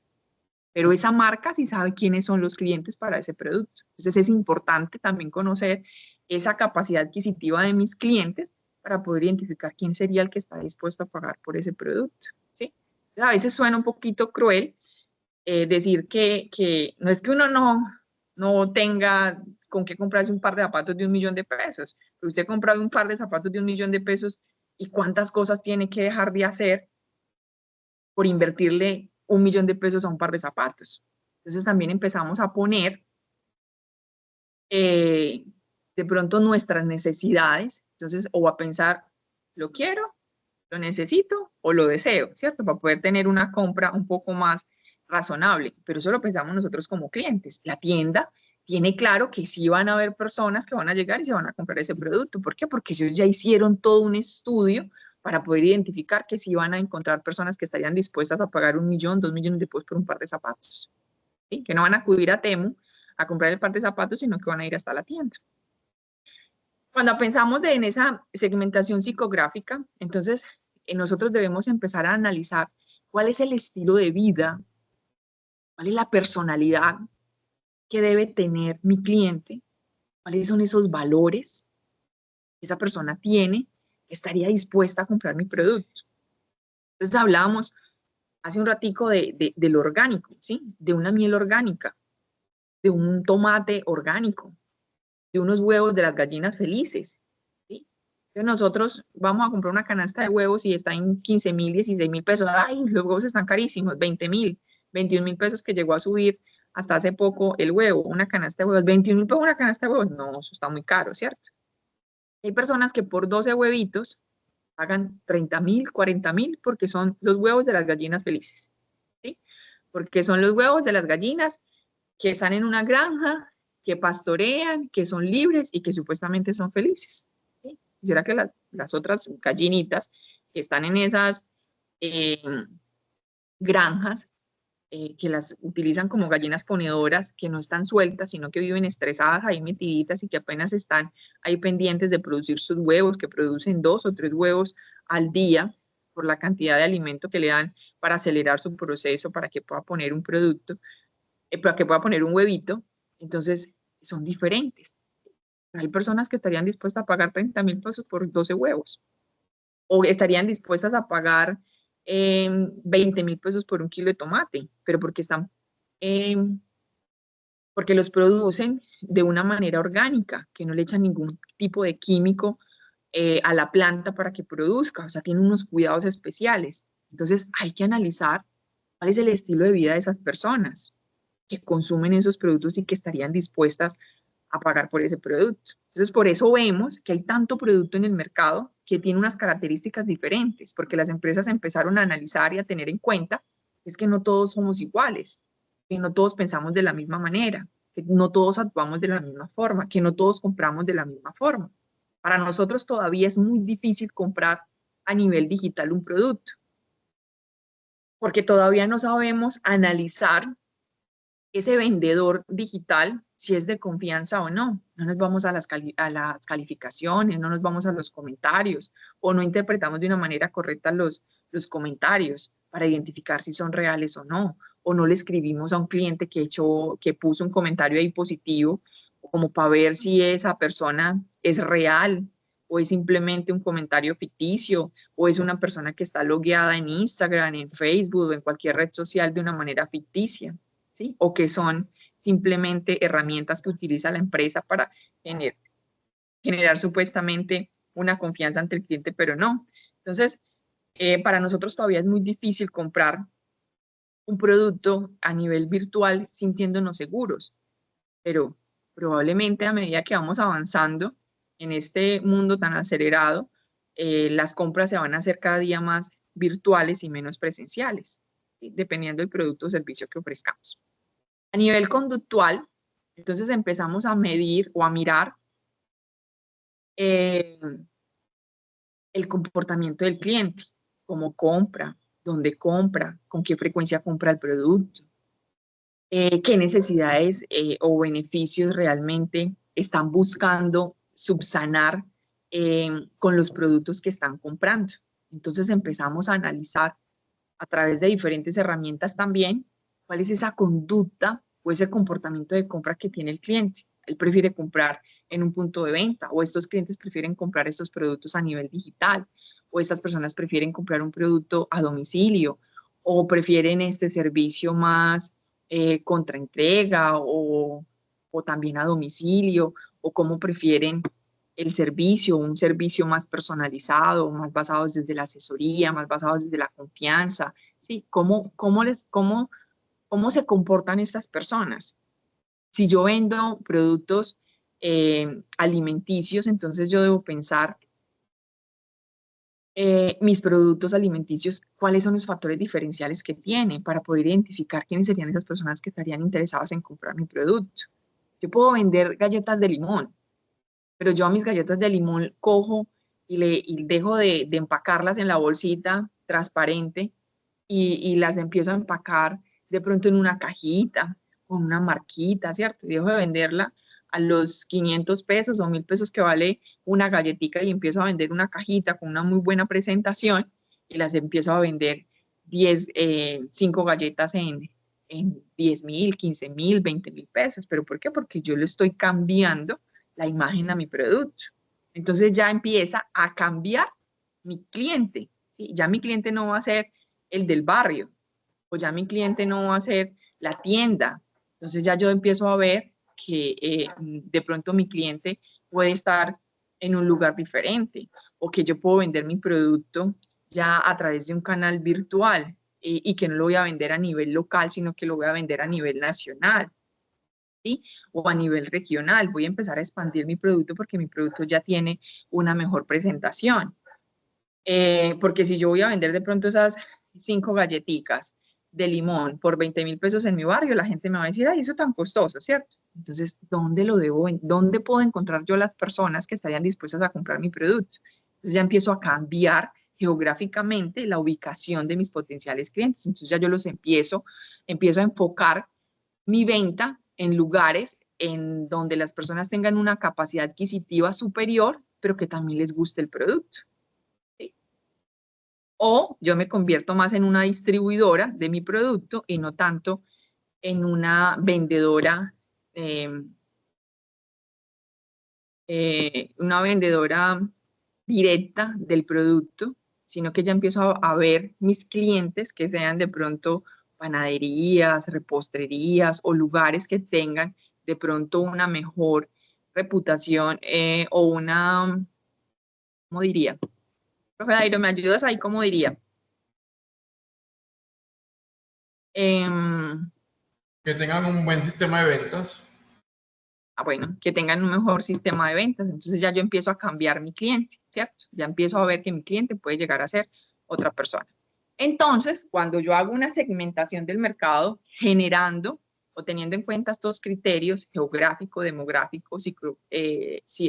Pero esa marca sí sabe quiénes son los clientes para ese producto. Entonces es importante también conocer esa capacidad adquisitiva de mis clientes para poder identificar quién sería el que está dispuesto a pagar por ese producto, ¿sí? A veces suena un poquito cruel decir que no es que uno no tenga con qué comprarse un par de zapatos de 1.000.000 de pesos, pero usted compra un par de zapatos de 1.000.000 de pesos y cuántas cosas tiene que dejar de hacer por invertirle 1.000.000 de pesos a un par de zapatos. Entonces también empezamos a poner de pronto nuestras necesidades, entonces o a pensar, lo quiero, lo necesito o lo deseo, ¿cierto? Para poder tener una compra un poco más razonable, pero eso lo pensamos nosotros como clientes. La tienda tiene claro que sí van a haber personas que van a llegar y se van a comprar ese producto. ¿Por qué? Porque ellos ya hicieron todo un estudio para poder identificar que sí van a encontrar personas que estarían dispuestas a pagar 1.000.000, 2.000.000 de pesos por un par de zapatos, ¿sí? Que no van a acudir a Temu a comprar el par de zapatos, sino que van a ir hasta la tienda. Cuando pensamos en esa segmentación psicográfica, entonces nosotros debemos empezar a analizar cuál es el estilo de vida, cuál es la personalidad que debe tener mi cliente, cuáles son esos valores que esa persona tiene, que estaría dispuesta a comprar mi producto. Entonces hablábamos hace un ratico de lo orgánico, ¿sí? De una miel orgánica, de un tomate orgánico, de unos huevos de las gallinas felices, ¿sí? Entonces nosotros vamos a comprar una canasta de huevos y está en 15.000, 16.000 pesos. ¡Ay, los huevos están carísimos! 20.000, 21.000 pesos que llegó a subir hasta hace poco el huevo, una canasta de huevos. 21.000 pesos una canasta de huevos. No, eso está muy caro, ¿cierto? Hay personas que por 12 huevitos pagan 30.000, 40.000 porque son los huevos de las gallinas felices, ¿sí? Porque son los huevos de las gallinas que están en una granja, que pastorean, que son libres y que supuestamente son felices, ¿sí? Quisiera que las otras gallinitas que están en esas granjas, que las utilizan como gallinas ponedoras, que no están sueltas, sino que viven estresadas ahí metiditas y que apenas están ahí pendientes de producir sus huevos, que producen 2 o 3 huevos al día por la cantidad de alimento que le dan para acelerar su proceso, para que pueda poner un producto, para que pueda poner un huevito. Entonces, son diferentes. Hay personas que estarían dispuestas a pagar 30.000 pesos por 12 huevos, o estarían dispuestas a pagar 20.000 pesos por 1 kilo de tomate, pero porque porque los producen de una manera orgánica, que no le echan ningún tipo de químico a la planta para que produzca, o sea, tienen unos cuidados especiales. Entonces, hay que analizar cuál es el estilo de vida de esas personas que consumen esos productos y que estarían dispuestas a pagar por ese producto. Entonces, por eso vemos que hay tanto producto en el mercado que tiene unas características diferentes, porque las empresas empezaron a analizar y a tener en cuenta es que no todos somos iguales, que no todos pensamos de la misma manera, que no todos actuamos de la misma forma, que no todos compramos de la misma forma. Para nosotros todavía es muy difícil comprar a nivel digital un producto, porque todavía no sabemos analizar ese vendedor digital, si es de confianza o no. No nos vamos a las calificaciones, no nos vamos a los comentarios, o no interpretamos de una manera correcta los comentarios para identificar si son reales o no le escribimos a un cliente que puso un comentario ahí positivo, como para ver si esa persona es real, o es simplemente un comentario ficticio, o es una persona que está logueada en Instagram, en Facebook, o en cualquier red social de una manera ficticia, ¿sí? O que son simplemente herramientas que utiliza la empresa para generar supuestamente una confianza ante el cliente, pero no. Entonces, para nosotros todavía es muy difícil comprar un producto a nivel virtual sintiéndonos seguros, pero probablemente a medida que vamos avanzando en este mundo tan acelerado, las compras se van a hacer cada día más virtuales y menos presenciales, ¿sí? Dependiendo del producto o servicio que ofrezcamos. A nivel conductual, entonces empezamos a medir o a mirar el comportamiento del cliente, cómo compra, dónde compra, con qué frecuencia compra el producto, qué necesidades o beneficios realmente están buscando subsanar con los productos que están comprando. Entonces empezamos a analizar a través de diferentes herramientas también cuál es esa conducta o ese comportamiento de compra que tiene el cliente. Él prefiere comprar en un punto de venta, o estos clientes prefieren comprar estos productos a nivel digital, o estas personas prefieren comprar un producto a domicilio, o prefieren este servicio más contraentrega o también a domicilio, o cómo prefieren el servicio, un servicio más personalizado, más basado desde la asesoría, más basado desde la confianza, ¿sí? ¿Cómo se comportan estas personas? Si yo vendo productos alimenticios, entonces yo debo pensar mis productos alimenticios, cuáles son los factores diferenciales que tienen para poder identificar quiénes serían esas personas que estarían interesadas en comprar mi producto. Yo puedo vender galletas de limón, pero yo a mis galletas de limón cojo y dejo de empacarlas en la bolsita transparente y las empiezo a empacar de pronto en una cajita, con una marquita, ¿cierto? Y dejo de venderla a los 500 pesos o 1000 pesos que vale una galletica y empiezo a vender una cajita con una muy buena presentación y las empiezo a vender 5 galletas en 10.000, 15.000, 20.000 pesos. ¿Pero por qué? Porque yo le estoy cambiando la imagen a mi producto. Entonces ya empieza a cambiar mi cliente, ¿sí? Ya mi cliente no va a ser el del barrio, o ya mi cliente no va a ser la tienda. Entonces ya yo empiezo a ver que de pronto mi cliente puede estar en un lugar diferente, o que yo puedo vender mi producto ya a través de un canal virtual y que no lo voy a vender a nivel local, sino que lo voy a vender a nivel nacional, ¿sí? O a nivel regional. Voy a empezar a expandir mi producto porque mi producto ya tiene una mejor presentación. Porque si yo voy a vender de pronto esas 5 galletitas de limón por 20.000 pesos en mi barrio, la gente me va a decir, ay, eso tan costoso, ¿cierto? Entonces, ¿dónde puedo encontrar yo las personas que estarían dispuestas a comprar mi producto? Entonces ya empiezo a cambiar geográficamente la ubicación de mis potenciales clientes. Entonces ya yo empiezo a enfocar mi venta en lugares en donde las personas tengan una capacidad adquisitiva superior, pero que también les guste el producto. O yo me convierto más en una distribuidora de mi producto y no tanto en una vendedora, directa del producto, sino que ya empiezo a ver mis clientes que sean de pronto panaderías, reposterías o lugares que tengan de pronto una mejor reputación o una, ¿cómo diría? Profe Dairo, ¿me ayudas ahí? ¿Cómo diría? Que tengan un buen sistema de ventas. Bueno, que tengan un mejor sistema de ventas. Entonces ya yo empiezo a cambiar mi cliente, ¿cierto? Ya empiezo a ver que mi cliente puede llegar a ser otra persona. Entonces, cuando yo hago una segmentación del mercado generando o teniendo en cuenta estos criterios geográfico, demográfico,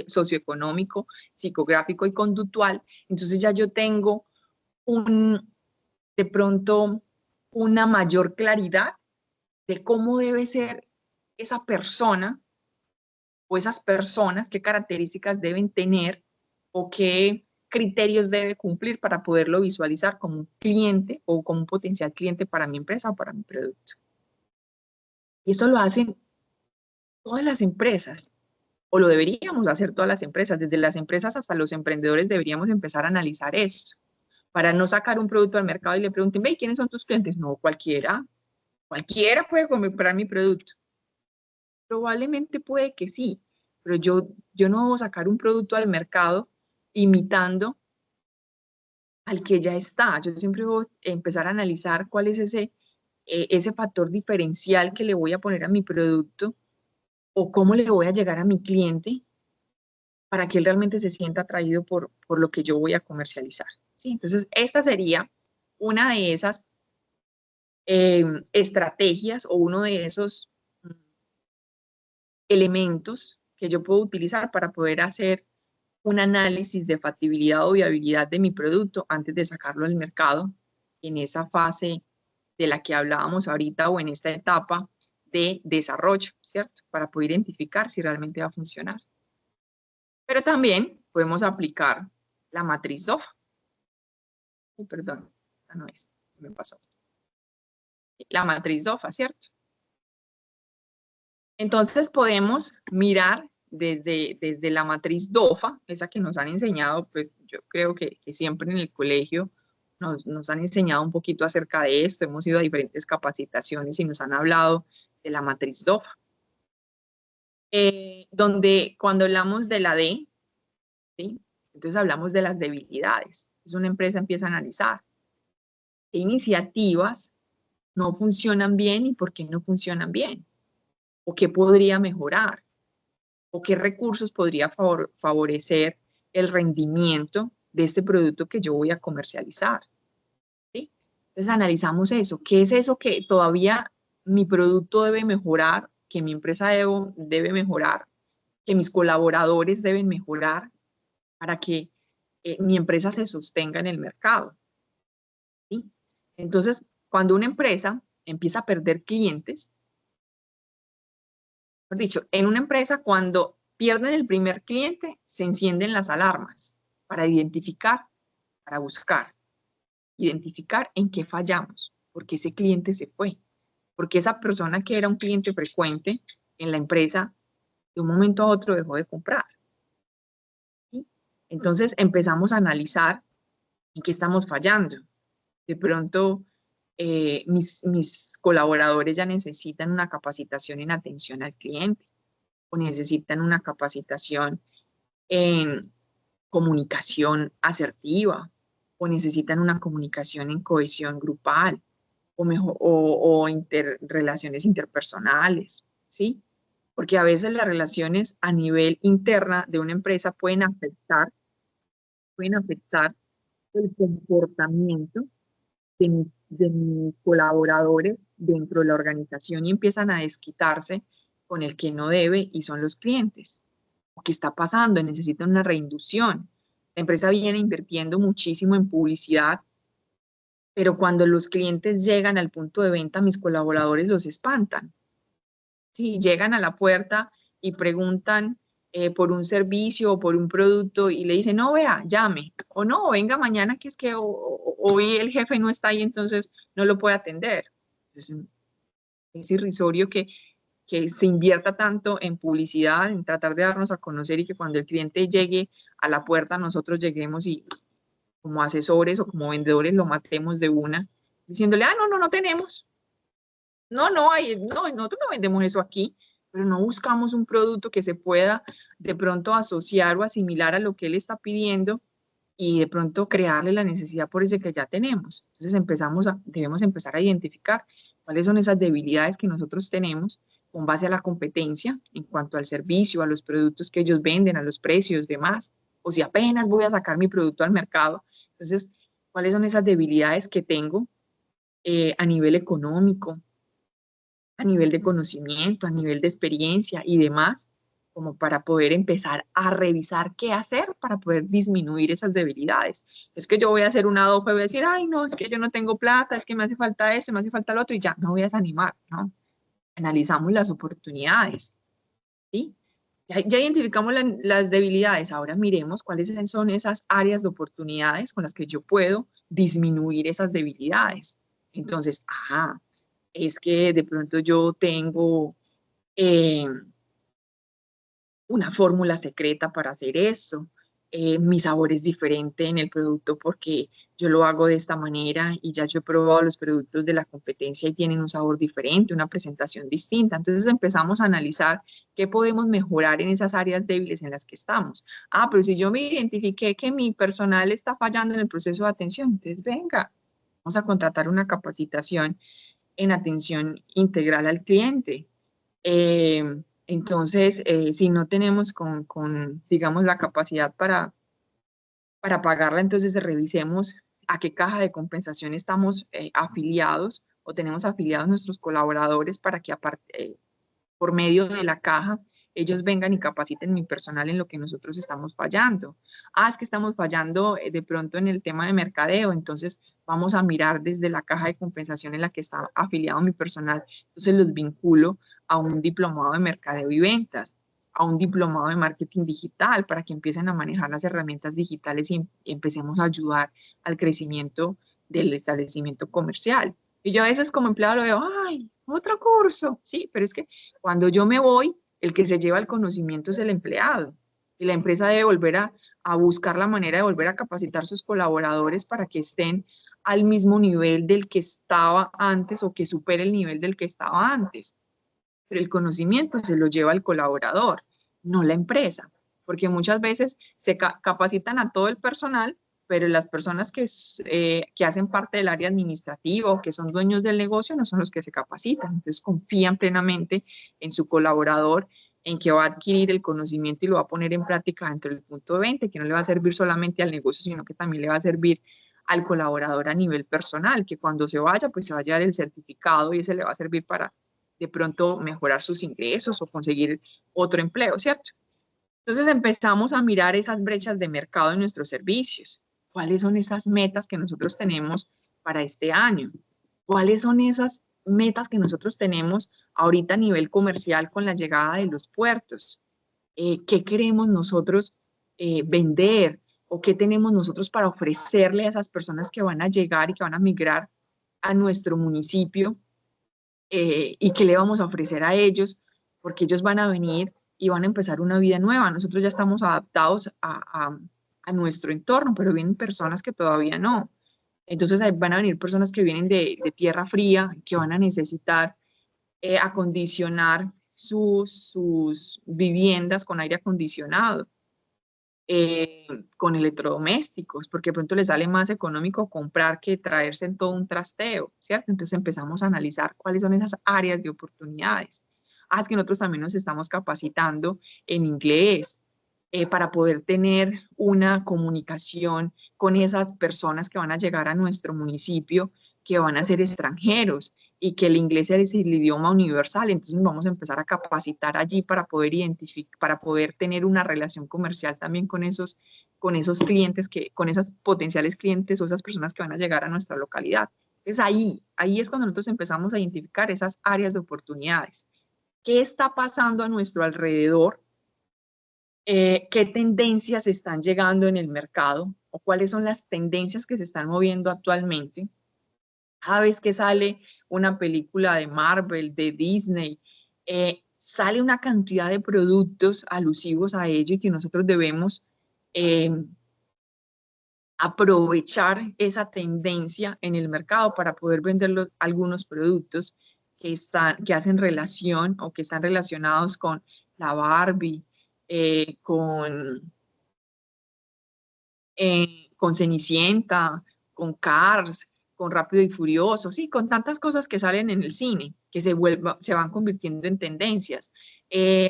socioeconómico, psicográfico y conductual, entonces ya yo tengo de pronto una mayor claridad de cómo debe ser esa persona o esas personas, qué características deben tener o qué criterios debe cumplir para poderlo visualizar como un cliente o como un potencial cliente para mi empresa o para mi producto. Y esto lo hacen todas las empresas, o lo deberíamos hacer todas las empresas, desde las empresas hasta los emprendedores deberíamos empezar a analizar esto, para no sacar un producto al mercado y le pregunten, ve, ¿quiénes son tus clientes? No, cualquiera puede comprar mi producto. Probablemente puede que sí, pero yo no voy a sacar un producto al mercado imitando al que ya está. Yo siempre voy a empezar a analizar cuál es ese factor diferencial que le voy a poner a mi producto o cómo le voy a llegar a mi cliente para que él realmente se sienta atraído por lo que yo voy a comercializar. ¿Sí? Entonces, esta sería una de esas estrategias o uno de esos elementos que yo puedo utilizar para poder hacer un análisis de factibilidad o viabilidad de mi producto antes de sacarlo al mercado en esa fase de la que hablábamos ahorita o en esta etapa de desarrollo, ¿cierto? Para poder identificar si realmente va a funcionar. Pero también podemos aplicar la matriz DOFA. Perdón, esta no es, me pasó. La matriz DOFA, ¿cierto? Entonces podemos mirar desde la matriz DOFA, esa que nos han enseñado, pues yo creo que siempre en el colegio nos han enseñado un poquito acerca de esto, hemos ido a diferentes capacitaciones y nos han hablado de la matriz DOFA. Donde cuando hablamos de la D, ¿sí? Entonces hablamos de las debilidades. Entonces una empresa empieza a analizar qué iniciativas no funcionan bien y por qué no funcionan bien, o qué podría mejorar, o qué recursos podría favorecer el rendimiento de este producto que yo voy a comercializar. ¿Sí? Entonces analizamos eso. ¿Qué es eso que todavía mi producto debe mejorar, que mi empresa debe mejorar, que mis colaboradores deben mejorar para que mi empresa se sostenga en el mercado? ¿Sí? Entonces, cuando una empresa empieza a perder clientes, mejor dicho, en una empresa cuando pierden el primer cliente, se encienden las alarmas para identificar, para buscar, identificar en qué fallamos, porque ese cliente se fue, porque esa persona que era un cliente frecuente en la empresa, de un momento a otro dejó de comprar. ¿Sí? Entonces empezamos a analizar en qué estamos fallando. De pronto, mis colaboradores ya necesitan una capacitación en atención al cliente o necesitan una capacitación en comunicación asertiva o necesitan una comunicación en cohesión grupal o relaciones interpersonales, ¿sí? Porque a veces las relaciones a nivel interna de una empresa pueden afectar el comportamiento de mis colaboradores dentro de la organización y empiezan a desquitarse con el que no debe y son los clientes. ¿Qué está pasando? Necesitan una reinducción. La empresa viene invirtiendo muchísimo en publicidad, pero cuando los clientes llegan al punto de venta, mis colaboradores los espantan. Sí, llegan a la puerta y preguntan por un servicio o por un producto y le dicen, no, vea, llame, o no, venga mañana que es que hoy el jefe no está ahí, entonces no lo puede atender. Entonces, es irrisorio que se invierta tanto en publicidad, en tratar de darnos a conocer y que cuando el cliente llegue a la puerta nosotros lleguemos y como asesores o como vendedores lo matemos de una, diciéndole, no tenemos. No, nosotros no vendemos eso aquí, pero no buscamos un producto que se pueda de pronto asociar o asimilar a lo que él está pidiendo y de pronto crearle la necesidad por ese que ya tenemos. Entonces debemos empezar a identificar cuáles son esas debilidades que nosotros tenemos con base a la competencia en cuanto al servicio, a los productos que ellos venden, a los precios, demás, o si apenas voy a sacar mi producto al mercado. Entonces, ¿cuáles son esas debilidades que tengo a nivel económico, a nivel de conocimiento, a nivel de experiencia y demás, como para poder empezar a revisar qué hacer para poder disminuir esas debilidades. Es que yo voy a hacer una dopa y voy a decir, ay, no, es que yo no tengo plata, es que me hace falta eso, me hace falta lo otro, y ya no voy a desanimar, ¿no? Analizamos las oportunidades, ¿sí? Ya identificamos las debilidades, ahora miremos cuáles son esas áreas de oportunidades con las que yo puedo disminuir esas debilidades. Entonces, es que de pronto yo tengo una fórmula secreta para hacer eso. Mi sabor es diferente en el producto porque yo lo hago de esta manera y ya yo he probado los productos de la competencia y tienen un sabor diferente, una presentación distinta. Entonces empezamos a analizar qué podemos mejorar en esas áreas débiles en las que estamos. Pero si yo me identifiqué que mi personal está fallando en el proceso de atención, entonces venga, vamos a contratar una capacitación en atención integral al cliente. Entonces, si no tenemos digamos, la capacidad para pagarla, entonces revisemos a qué caja de compensación estamos afiliados o tenemos afiliados nuestros colaboradores para que aparte, por medio de la caja ellos vengan y capaciten mi personal en lo que nosotros estamos fallando. Es que estamos fallando de pronto en el tema de mercadeo, entonces vamos a mirar desde la caja de compensación en la que está afiliado mi personal, entonces los vinculo a un diplomado de mercadeo y ventas, a un diplomado de marketing digital para que empiecen a manejar las herramientas digitales y empecemos a ayudar al crecimiento del establecimiento comercial. Y yo a veces como empleado lo veo, ¡ay, otro curso! Sí, pero es que cuando yo me voy, el que se lleva el conocimiento es el empleado. Y la empresa debe volver a buscar la manera de volver a capacitar a sus colaboradores para que estén al mismo nivel del que estaba antes o que supere el nivel del que estaba antes. Pero el conocimiento se lo lleva el colaborador, no la empresa. Porque muchas veces se capacitan a todo el personal, pero las personas que hacen parte del área administrativa o que son dueños del negocio no son los que se capacitan. Entonces confían plenamente en su colaborador, en que va a adquirir el conocimiento y lo va a poner en práctica dentro del punto 20, que no le va a servir solamente al negocio, sino que también le va a servir al colaborador a nivel personal, que cuando se vaya, pues se va a llevar el certificado y ese le va a servir para de pronto mejorar sus ingresos o conseguir otro empleo, ¿cierto? Entonces empezamos a mirar esas brechas de mercado en nuestros servicios. ¿Cuáles son esas metas que nosotros tenemos para este año? ¿Cuáles son esas metas que nosotros tenemos ahorita a nivel comercial con la llegada de los puertos? ¿Qué queremos nosotros vender? ¿O qué tenemos nosotros para ofrecerle a esas personas que van a llegar y que van a migrar a nuestro municipio? Y qué le vamos a ofrecer a ellos, porque ellos van a venir y van a empezar una vida nueva. Nosotros ya estamos adaptados a nuestro entorno, pero vienen personas que todavía no. Entonces van a venir personas que vienen de tierra fría, que van a necesitar acondicionar sus viviendas con aire acondicionado, con electrodomésticos, porque de pronto les sale más económico comprar que traerse en todo un trasteo, ¿cierto? Entonces empezamos a analizar cuáles son esas áreas de oportunidades. Es que nosotros también nos estamos capacitando en inglés para poder tener una comunicación con esas personas que van a llegar a nuestro municipio, que van a ser extranjeros y que el inglés es el idioma universal. Entonces vamos a empezar a capacitar allí para poder identificar, para poder tener una relación comercial también con esos clientes, con esos potenciales clientes o esas personas que van a llegar a nuestra localidad. Entonces ahí es cuando nosotros empezamos a identificar esas áreas de oportunidades. ¿Qué está pasando a nuestro alrededor? ¿Qué tendencias están llegando en el mercado? ¿O cuáles son las tendencias que se están moviendo actualmente? Cada vez que sale una película de Marvel, de Disney, sale una cantidad de productos alusivos a ello y que nosotros debemos aprovechar esa tendencia en el mercado para poder vender algunos productos que hacen relación o que están relacionados con la Barbie, con Cenicienta, con Cars, con Rápido y Furioso, sí, con tantas cosas que salen en el cine, que se van convirtiendo en tendencias.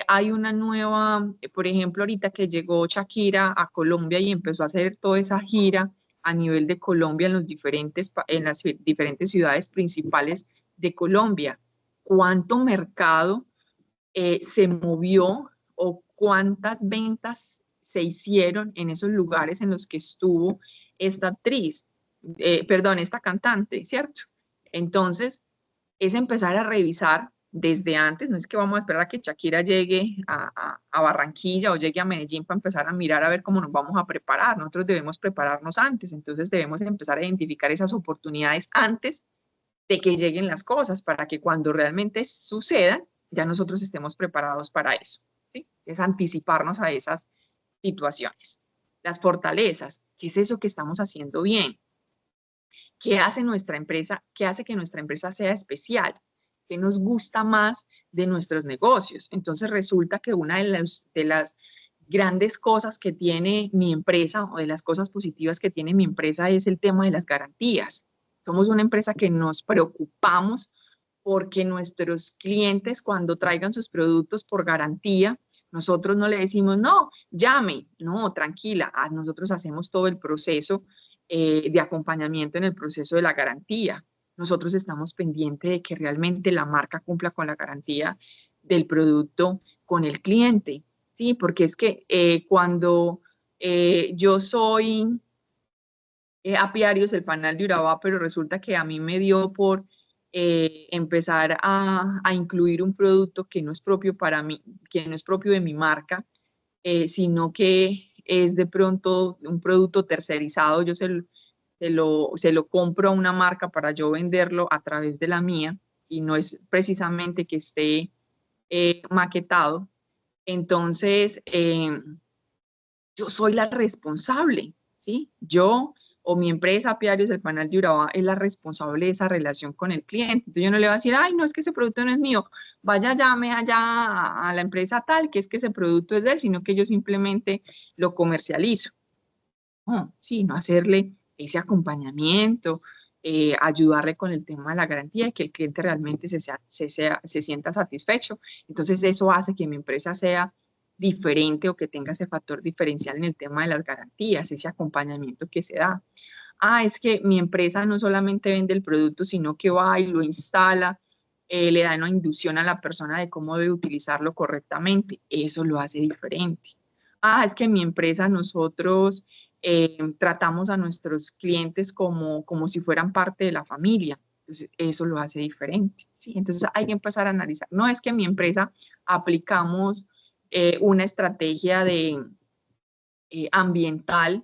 Hay una nueva, por ejemplo, ahorita que llegó Shakira a Colombia y empezó a hacer toda esa gira a nivel de Colombia en las diferentes ciudades principales de Colombia. cuánto mercado se movió o cuántas ventas se hicieron en esos lugares en los que estuvo esta actriz, esta cantante, ¿cierto? Entonces, es empezar a revisar desde antes, no es que vamos a esperar a que Shakira llegue a Barranquilla o llegue a Medellín para empezar a mirar a ver cómo nos vamos a preparar. Nosotros debemos prepararnos antes, entonces debemos empezar a identificar esas oportunidades antes de que lleguen las cosas, para que cuando realmente sucedan, ya nosotros estemos preparados para eso, ¿sí? Es anticiparnos a esas situaciones. Las fortalezas, ¿qué es eso que estamos haciendo bien? ¿Qué hace nuestra empresa? ¿Qué hace que nuestra empresa sea especial? ¿Qué nos gusta más de nuestros negocios? Entonces resulta que una de las grandes cosas que tiene mi empresa, o de las cosas positivas que tiene mi empresa, es el tema de las garantías. Somos una empresa que nos preocupamos porque nuestros clientes, cuando traigan sus productos por garantía, nosotros no le decimos, no, llame, no, tranquila, nosotros hacemos todo el proceso de acompañamiento en el proceso de la garantía. Nosotros estamos pendientes de que realmente la marca cumpla con la garantía del producto con el cliente, ¿sí? Porque es que cuando yo soy apiarios, el panal de Urabá, pero resulta que a mí me dio por empezar a incluir un producto que no es propio para mí, que no es propio de mi marca, sino que es de pronto un producto tercerizado. Yo se lo compro a una marca para yo venderlo a través de la mía, y no es precisamente que esté maquetado. Entonces, yo soy la responsable, ¿sí? Yo o mi empresa, Apiarios, el panal de Urabá, es la responsable de esa relación con el cliente. Entonces yo no le voy a decir, ay, no, es que ese producto no es mío, vaya, llame allá a la empresa tal, que es que ese producto es de él, sino que yo simplemente lo comercializo. No, sí, no hacerle ese acompañamiento, ayudarle con el tema de la garantía y que el cliente realmente se sienta satisfecho. Entonces eso hace que mi empresa sea diferente, o que tenga ese factor diferencial en el tema de las garantías, ese acompañamiento que se da. Es que mi empresa no solamente vende el producto, sino que va y lo instala, le da una inducción a la persona de cómo debe utilizarlo correctamente. Eso lo hace diferente. Es que en mi empresa nosotros tratamos a nuestros clientes como si fueran parte de la familia. Entonces, eso lo hace diferente, ¿sí? Entonces, hay que empezar a analizar. No es que en mi empresa aplicamos una estrategia ambiental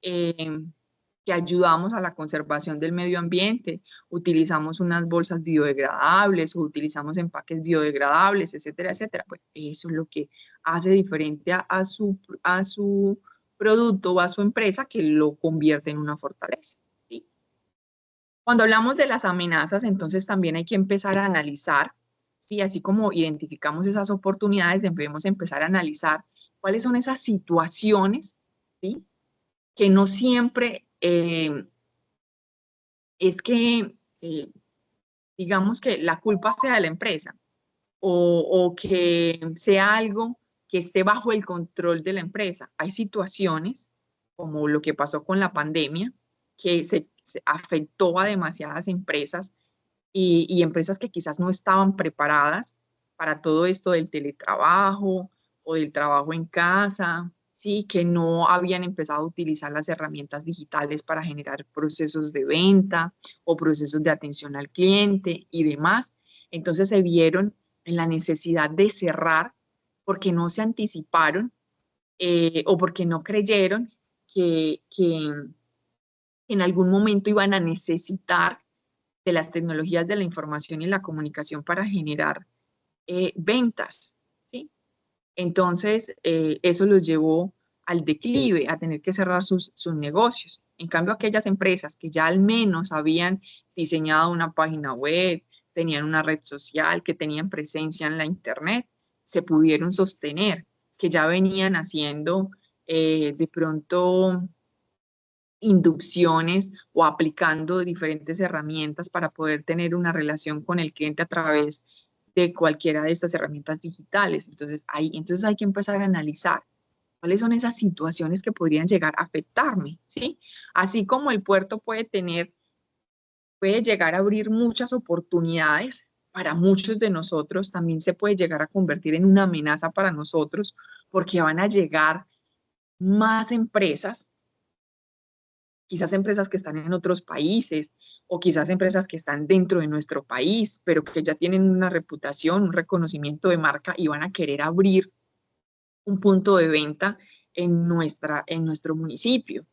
que ayudamos a la conservación del medio ambiente, utilizamos unas bolsas biodegradables o utilizamos empaques biodegradables, etcétera, etcétera. Pues eso es lo que hace diferente a su producto o a su empresa, que lo convierte en una fortaleza, ¿sí? Cuando hablamos de las amenazas, entonces también hay que empezar a analizar, ¿sí? Así como identificamos esas oportunidades, debemos empezar a analizar cuáles son esas situaciones, ¿sí? Que no siempre es que, digamos, que la culpa sea de la empresa, o que sea algo que esté bajo el control de la empresa. Hay situaciones, como lo que pasó con la pandemia, que se afectó a demasiadas empresas, y empresas que quizás no estaban preparadas para todo esto del teletrabajo o del trabajo en casa, ¿sí? Que no habían empezado a utilizar las herramientas digitales para generar procesos de venta o procesos de atención al cliente y demás. Entonces se vieron en la necesidad de cerrar porque no se anticiparon, o porque no creyeron que en algún momento iban a necesitar de las tecnologías de la información y la comunicación para generar ventas, ¿sí? Entonces, eso los llevó al declive, a tener que cerrar sus negocios. En cambio, aquellas empresas que ya al menos habían diseñado una página web, tenían una red social, que tenían presencia en la internet, se pudieron sostener, que ya venían haciendo de pronto inducciones o aplicando diferentes herramientas para poder tener una relación con el cliente a través de cualquiera de estas herramientas digitales. Entonces hay que empezar a analizar cuáles son esas situaciones que podrían llegar a afectarme, ¿sí? Así como el puerto puede llegar a abrir muchas oportunidades, para muchos de nosotros también se puede llegar a convertir en una amenaza para nosotros, porque van a llegar más empresas, quizás empresas que están en otros países o quizás empresas que están dentro de nuestro país, pero que ya tienen una reputación, un reconocimiento de marca y van a querer abrir un punto de venta en nuestro municipio,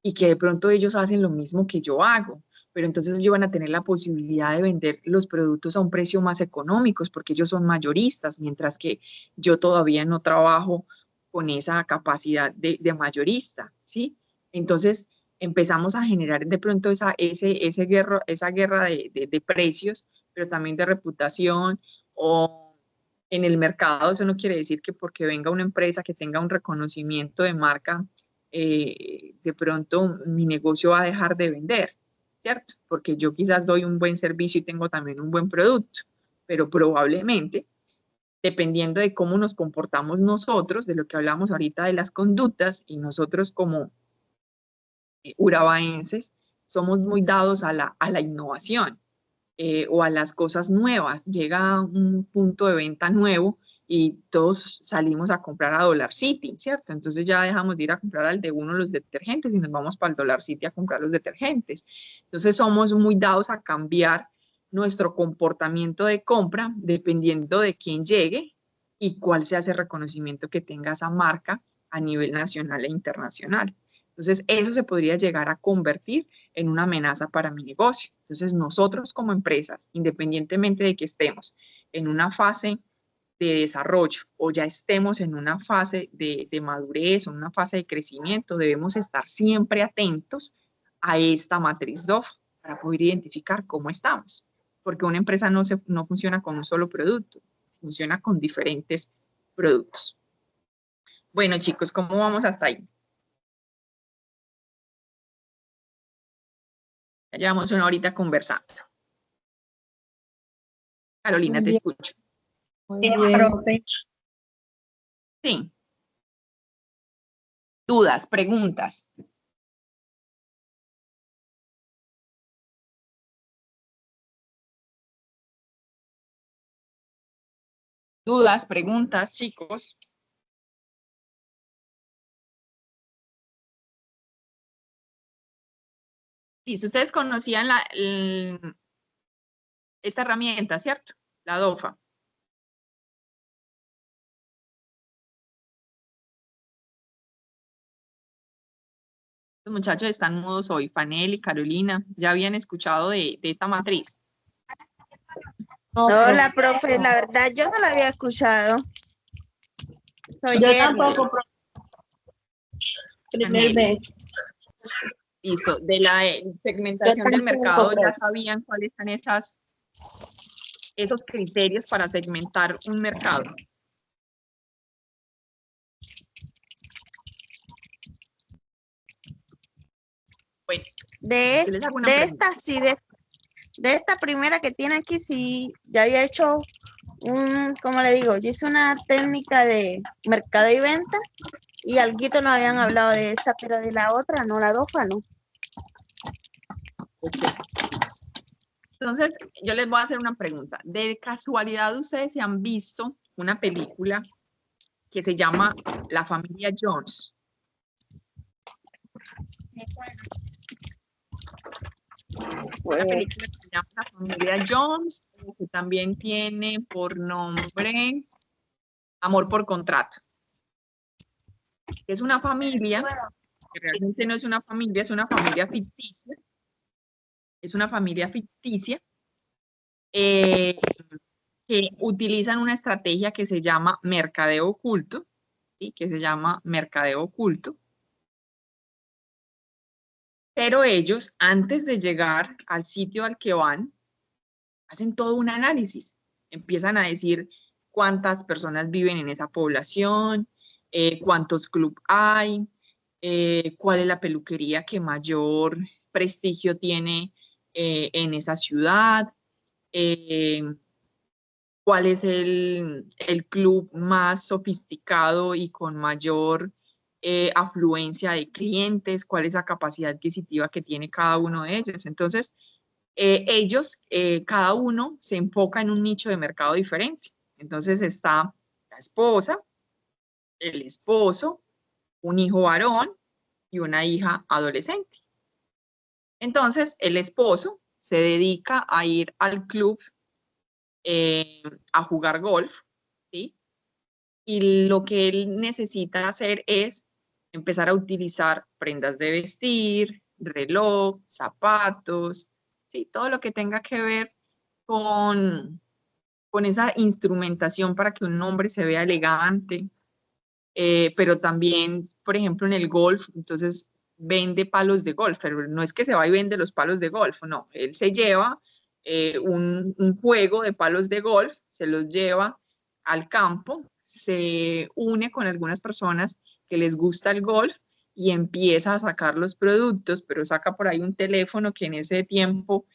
y que de pronto ellos hacen lo mismo que yo hago, pero entonces ellos van a tener la posibilidad de vender los productos a un precio más económicos porque ellos son mayoristas, mientras que yo todavía no trabajo con esa capacidad de mayorista, ¿sí? Entonces empezamos a generar de pronto esa guerra de precios, pero también de reputación o en el mercado. Eso no quiere decir que porque venga una empresa que tenga un reconocimiento de marca, de pronto mi negocio va a dejar de vender, ¿cierto? Porque yo quizás doy un buen servicio y tengo también un buen producto, pero probablemente, dependiendo de cómo nos comportamos nosotros, de lo que hablamos ahorita de las conductas, y nosotros como urabaenses somos muy dados a la innovación. O a las cosas nuevas. Llega un punto de venta nuevo y todos salimos a comprar a Dollar City, ¿cierto? Entonces ya dejamos de ir a comprar al de uno los detergentes y nos vamos para el Dollar City a comprar los detergentes. Entonces somos muy dados a cambiar nuestro comportamiento de compra dependiendo de quién llegue y cuál sea ese reconocimiento que tenga esa marca a nivel nacional e internacional. Entonces, eso se podría llegar a convertir en una amenaza para mi negocio. Entonces, nosotros como empresas, independientemente de que estemos en una fase de desarrollo o ya estemos en una fase de madurez o en una fase de crecimiento, debemos estar siempre atentos a esta matriz DOF para poder identificar cómo estamos. Porque una empresa no funciona con un solo producto, funciona con diferentes productos. Bueno, chicos, ¿cómo vamos hasta ahí? Ya llevamos una horita conversando. Carolina, te escucho. Muy Bien, bien. profe. Sí. Dudas, preguntas. Dudas, preguntas, chicos. Y si ustedes conocían esta herramienta, ¿cierto? La DOFA. Los muchachos están mudos hoy, Fanel y Carolina. ¿Ya habían escuchado de esta matriz? Hola, profe, la verdad yo no la había escuchado. Soy Yo Jerry. tampoco, profe. Primer vez. Listo. De la segmentación del mercado, ¿ya sabían cuáles son esos criterios para segmentar un mercado? Bueno, De yo les hago una pregunta. esta, sí, de esta primera que tiene aquí, sí, ya había hecho ¿cómo le digo? Yo hice una técnica de mercado y venta y alguito nos habían hablado de esta, pero de la otra no, la DOFA no. Okay. Entonces, yo les voy a hacer una pregunta. ¿De casualidad ustedes se han visto una película que se llama La Familia Jones? Una película que se llama La Familia Jones, que también tiene por nombre Amor por Contrato. Es una familia, que realmente no es una familia, es una familia ficticia. Es una familia ficticia que utilizan una estrategia que se llama mercadeo oculto, ¿sí? Que se llama mercadeo oculto. Pero ellos, antes de llegar al sitio al que van, hacen todo un análisis. Empiezan a decir cuántas personas viven en esa población, cuántos clubes hay, cuál es la peluquería que mayor prestigio tiene en esa ciudad, cuál es el club más sofisticado y con mayor afluencia de clientes, cuál es la capacidad adquisitiva que tiene cada uno de ellos. Entonces, ellos, cada uno se enfoca en un nicho de mercado diferente. Entonces está la esposa, el esposo, un hijo varón y una hija adolescente. Entonces, el esposo se dedica a ir al club a jugar golf, ¿sí? Y lo que él necesita hacer es empezar a utilizar prendas de vestir, reloj, zapatos, ¿sí? Todo lo que tenga que ver con esa instrumentación para que un hombre se vea elegante, pero también, por ejemplo, en el golf, entonces vende palos de golf, pero no es que se va y vende los palos de golf, no, él se lleva un juego de palos de golf, se los lleva al campo, se une con algunas personas que les gusta el golf y empieza a sacar los productos, pero saca por ahí un teléfono que en ese tiempo,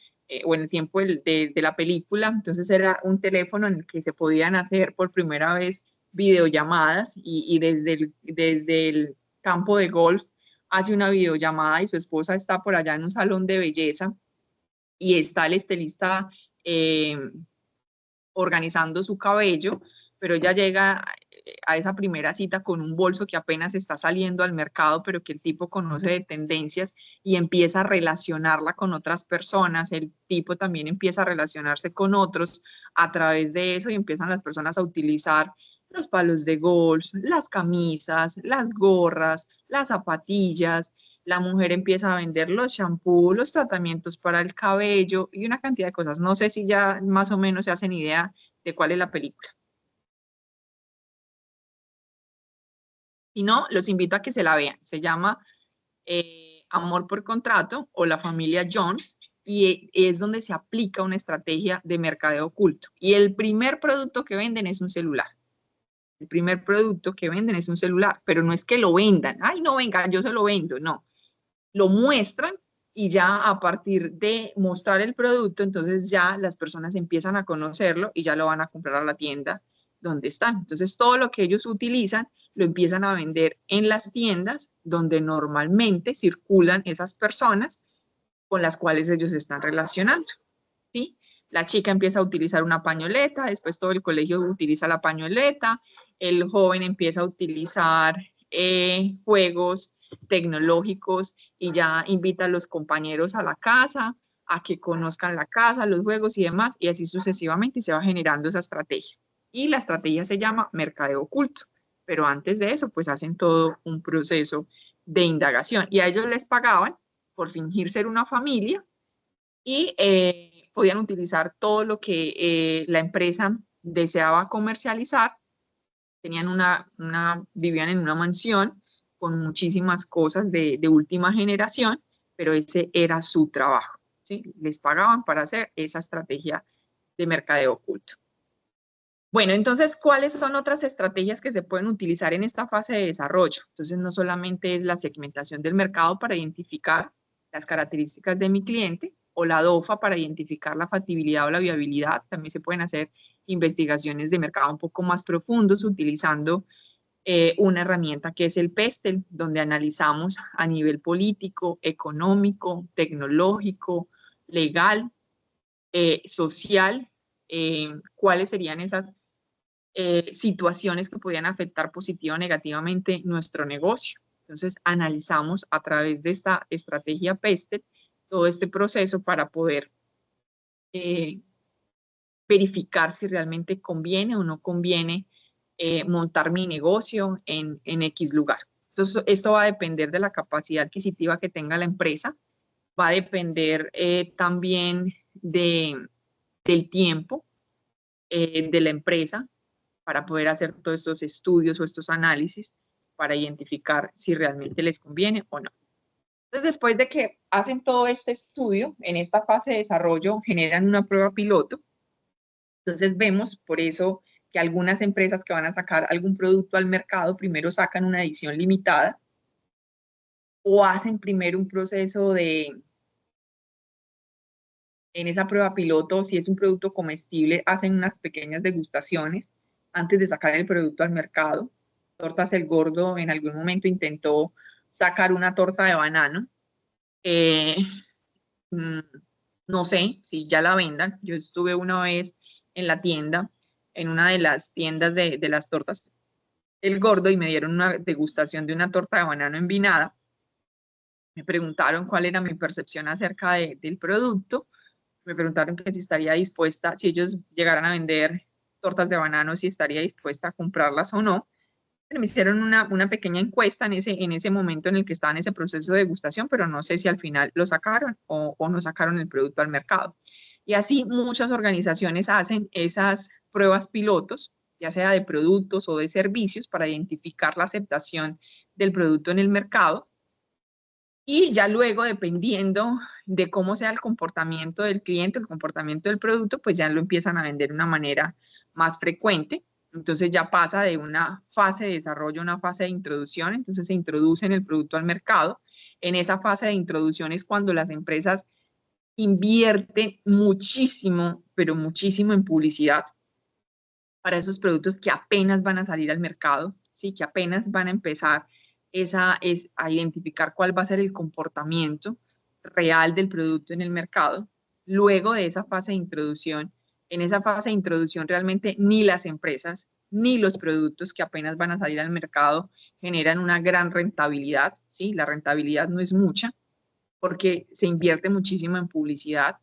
o en el tiempo de la película, entonces era un teléfono en el que se podían hacer por primera vez videollamadas y desde el campo de golf hace una videollamada y su esposa está por allá en un salón de belleza y está el estilista organizando su cabello, pero ella llega a esa primera cita con un bolso que apenas está saliendo al mercado, pero que el tipo conoce de tendencias y empieza a relacionarla con otras personas. El tipo también empieza a relacionarse con otros a través de eso y empiezan las personas a utilizar los palos de golf, las camisas, las gorras, las zapatillas. La mujer empieza a vender los shampoos, los tratamientos para el cabello y una cantidad de cosas. No sé si ya más o menos se hacen idea de cuál es la película. Si no, los invito a que se la vean. Se llama Amor por Contrato o La Familia Jones y es donde se aplica una estrategia de mercadeo oculto. Y el primer producto que venden es un celular. El primer producto que venden es un celular, pero no es que lo vendan. Ay, no, venga, yo se lo vendo. No, lo muestran y ya a partir de mostrar el producto, entonces ya las personas empiezan a conocerlo y ya lo van a comprar a la tienda donde están. Entonces todo lo que ellos utilizan lo empiezan a vender en las tiendas donde normalmente circulan esas personas con las cuales ellos se están relacionando, ¿sí? La chica empieza a utilizar una pañoleta, después todo el colegio utiliza la pañoleta, el joven empieza a utilizar juegos tecnológicos y ya invita a los compañeros a la casa, a que conozcan la casa, los juegos y demás, y así sucesivamente y se va generando esa estrategia. Y la estrategia se llama mercadeo oculto, pero antes de eso, pues hacen todo un proceso de indagación y a ellos les pagaban por fingir ser una familia y podían utilizar todo lo que la empresa deseaba comercializar. Tenían vivían en una mansión con muchísimas cosas de última generación, pero ese era su trabajo, ¿sí? Les pagaban para hacer esa estrategia de mercadeo oculto. Bueno, entonces, ¿cuáles son otras estrategias que se pueden utilizar en esta fase de desarrollo? Entonces, no solamente es la segmentación del mercado para identificar las características de mi cliente, o la DOFA para identificar la factibilidad o la viabilidad. También se pueden hacer investigaciones de mercado un poco más profundos utilizando una herramienta que es el PESTEL, donde analizamos a nivel político, económico, tecnológico, legal, social, cuáles serían esas situaciones que podían afectar positiva o negativamente nuestro negocio. Entonces, analizamos a través de esta estrategia PESTEL todo este proceso para poder verificar si realmente conviene o no conviene montar mi negocio en X lugar. Entonces, esto va a depender de la capacidad adquisitiva que tenga la empresa, va a depender también del tiempo de la empresa para poder hacer todos estos estudios o estos análisis para identificar si realmente les conviene o no. Entonces, después de que hacen todo este estudio, en esta fase de desarrollo generan una prueba piloto. Entonces vemos, por eso, que algunas empresas que van a sacar algún producto al mercado, primero sacan una edición limitada o hacen primero un proceso en esa prueba piloto, si es un producto comestible, hacen unas pequeñas degustaciones antes de sacar el producto al mercado. Tortas El Gordo en algún momento intentó sacar una torta de banano. No no sé si ya la vendan. Yo estuve una vez en la tienda, en una de las tiendas de las tortas El Gordo, y me dieron una degustación de una torta de banano envinada. Me preguntaron cuál era mi percepción acerca del producto. Me preguntaron que si estaría dispuesta, si ellos llegaran a vender tortas de banano, si estaría dispuesta a comprarlas o no. Pero me hicieron una pequeña encuesta en ese momento en el que estaba en ese proceso de degustación, pero no sé si al final lo sacaron o no sacaron el producto al mercado. Y así muchas organizaciones hacen esas pruebas pilotos, ya sea de productos o de servicios, para identificar la aceptación del producto en el mercado. Y ya luego, dependiendo de cómo sea el comportamiento del cliente, el comportamiento del producto, pues ya lo empiezan a vender de una manera más frecuente. Entonces ya pasa de una fase de desarrollo a una fase de introducción. Entonces se introduce el producto al mercado. En esa fase de introducción es cuando las empresas invierten muchísimo, pero muchísimo en publicidad para esos productos que apenas van a salir al mercado, ¿sí? Que apenas van a empezar a identificar cuál va a ser el comportamiento real del producto en el mercado. Luego de esa fase de introducción, en esa fase de introducción realmente ni las empresas ni los productos que apenas van a salir al mercado generan una gran rentabilidad, ¿sí? La rentabilidad no es mucha porque se invierte muchísimo en publicidad.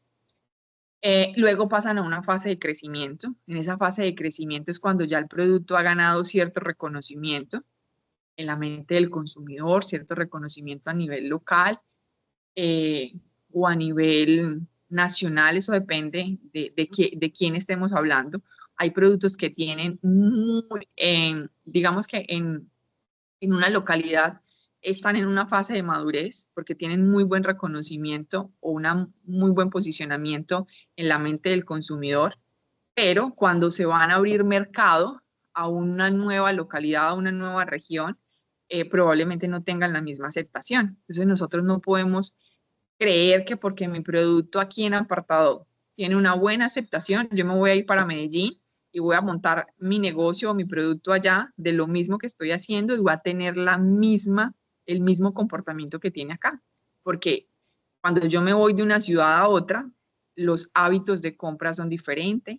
Luego pasan a una fase de crecimiento. En esa fase de crecimiento es cuando ya el producto ha ganado cierto reconocimiento en la mente del consumidor, cierto reconocimiento a nivel local o a nivel nacional. Eso depende de quién estemos hablando. Hay productos que tienen, digamos que en una localidad están en una fase de madurez porque tienen muy buen reconocimiento o un muy buen posicionamiento en la mente del consumidor, pero cuando se van a abrir mercado a una nueva localidad, a una nueva región, probablemente no tengan la misma aceptación. Entonces nosotros no podemos creer que porque mi producto aquí en Apartado tiene una buena aceptación, yo me voy a ir para Medellín y voy a montar mi negocio o mi producto allá de lo mismo que estoy haciendo y voy a tener el mismo comportamiento que tiene acá. Porque cuando yo me voy de una ciudad a otra, los hábitos de compra son diferentes,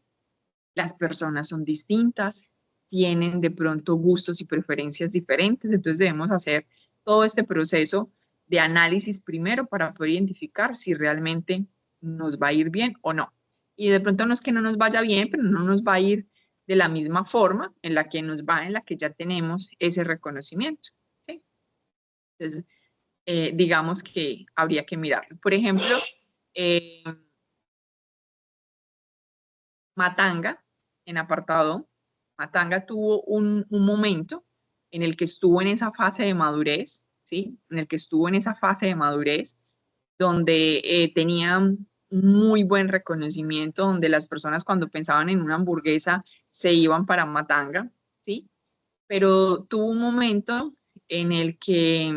las personas son distintas, tienen de pronto gustos y preferencias diferentes, entonces debemos hacer todo este proceso de análisis primero para poder identificar si realmente nos va a ir bien o no. Y de pronto no es que no nos vaya bien, pero no nos va a ir de la misma forma en la que nos va, en la que ya tenemos ese reconocimiento, ¿sí? Entonces, digamos que habría que mirarlo. Por ejemplo, Matanga, en Apartado, Matanga tuvo un momento en el que estuvo en esa fase de madurez, ¿sí? En el que estuvo en esa fase de madurez, donde tenía muy buen reconocimiento, donde las personas cuando pensaban en una hamburguesa se iban para Matanga, ¿sí? Pero tuvo un momento en el que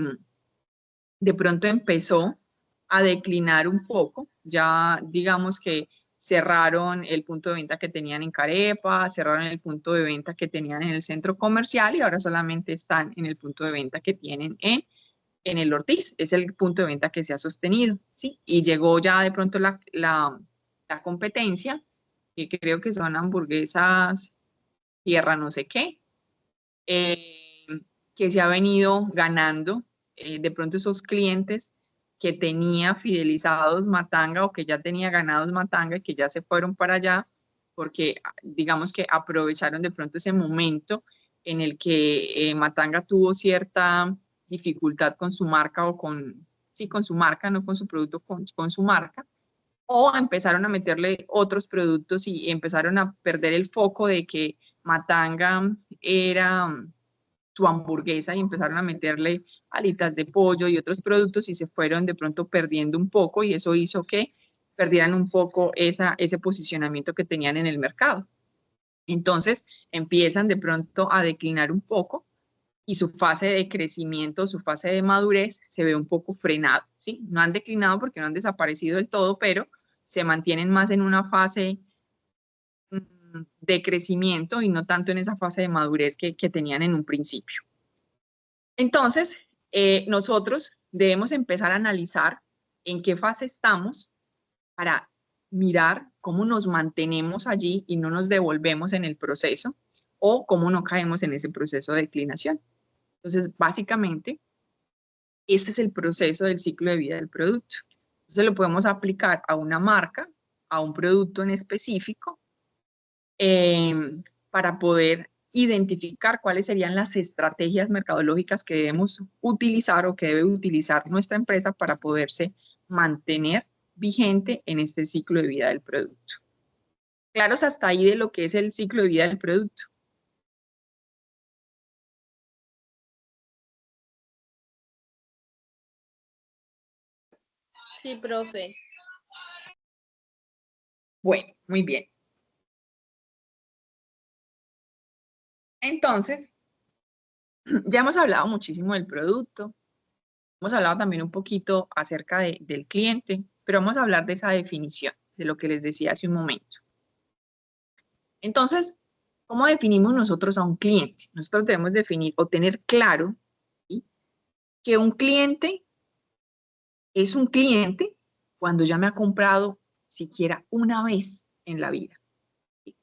de pronto empezó a declinar un poco, ya digamos que cerraron el punto de venta que tenían en Carepa, cerraron el punto de venta que tenían en el centro comercial y ahora solamente están en el punto de venta que tienen en el Ortiz. Es el punto de venta que se ha sostenido, ¿sí? Y llegó ya de pronto la competencia, que creo que son hamburguesas tierra no sé qué, que se ha venido ganando de pronto esos clientes que tenía fidelizados Matanga o que ya tenía ganados Matanga y que ya se fueron para allá porque digamos que aprovecharon de pronto ese momento en el que Matanga tuvo cierta dificultad con su marca o sí, con su marca, no con su producto, con su marca, o empezaron a meterle otros productos y empezaron a perder el foco de que Matanga era su hamburguesa y empezaron a meterle alitas de pollo y otros productos y se fueron de pronto perdiendo un poco y eso hizo que perdieran un poco ese posicionamiento que tenían en el mercado. Entonces empiezan de pronto a declinar un poco y su fase de crecimiento, su fase de madurez se ve un poco frenado, ¿sí? No han declinado porque no han desaparecido del todo, pero se mantienen más en una fase de crecimiento y no tanto en esa fase de madurez que tenían en un principio. Entonces, nosotros debemos empezar a analizar en qué fase estamos para mirar cómo nos mantenemos allí y no nos devolvemos en el proceso, o cómo no caemos en ese proceso de declinación. Entonces, básicamente, este es el proceso del ciclo de vida del producto. Entonces, lo podemos aplicar a una marca, a un producto en específico, para poder identificar cuáles serían las estrategias mercadológicas que debemos utilizar o que debe utilizar nuestra empresa para poderse mantener vigente en este ciclo de vida del producto. ¿Claros hasta ahí de lo que es el ciclo de vida del producto? Sí, profe. Bueno, muy bien. Entonces, ya hemos hablado muchísimo del producto, hemos hablado también un poquito acerca del cliente, pero vamos a hablar de esa definición, de lo que les decía hace un momento. Entonces, ¿cómo definimos nosotros a un cliente? Nosotros debemos definir o tener claro, ¿sí?, que un cliente es un cliente cuando ya me ha comprado siquiera una vez en la vida. ¿Sí?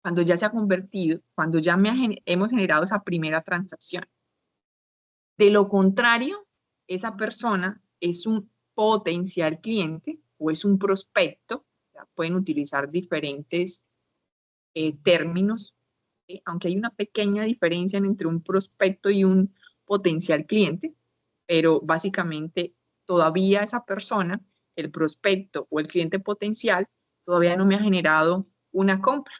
Cuando ya se ha convertido, cuando ya hemos generado esa primera transacción. De lo contrario, esa persona es un potencial cliente o es un prospecto. Ya pueden utilizar diferentes términos, ¿sí?, aunque hay una pequeña diferencia entre un prospecto y un potencial cliente, pero básicamente todavía esa persona, el prospecto o el cliente potencial, todavía no me ha generado una compra.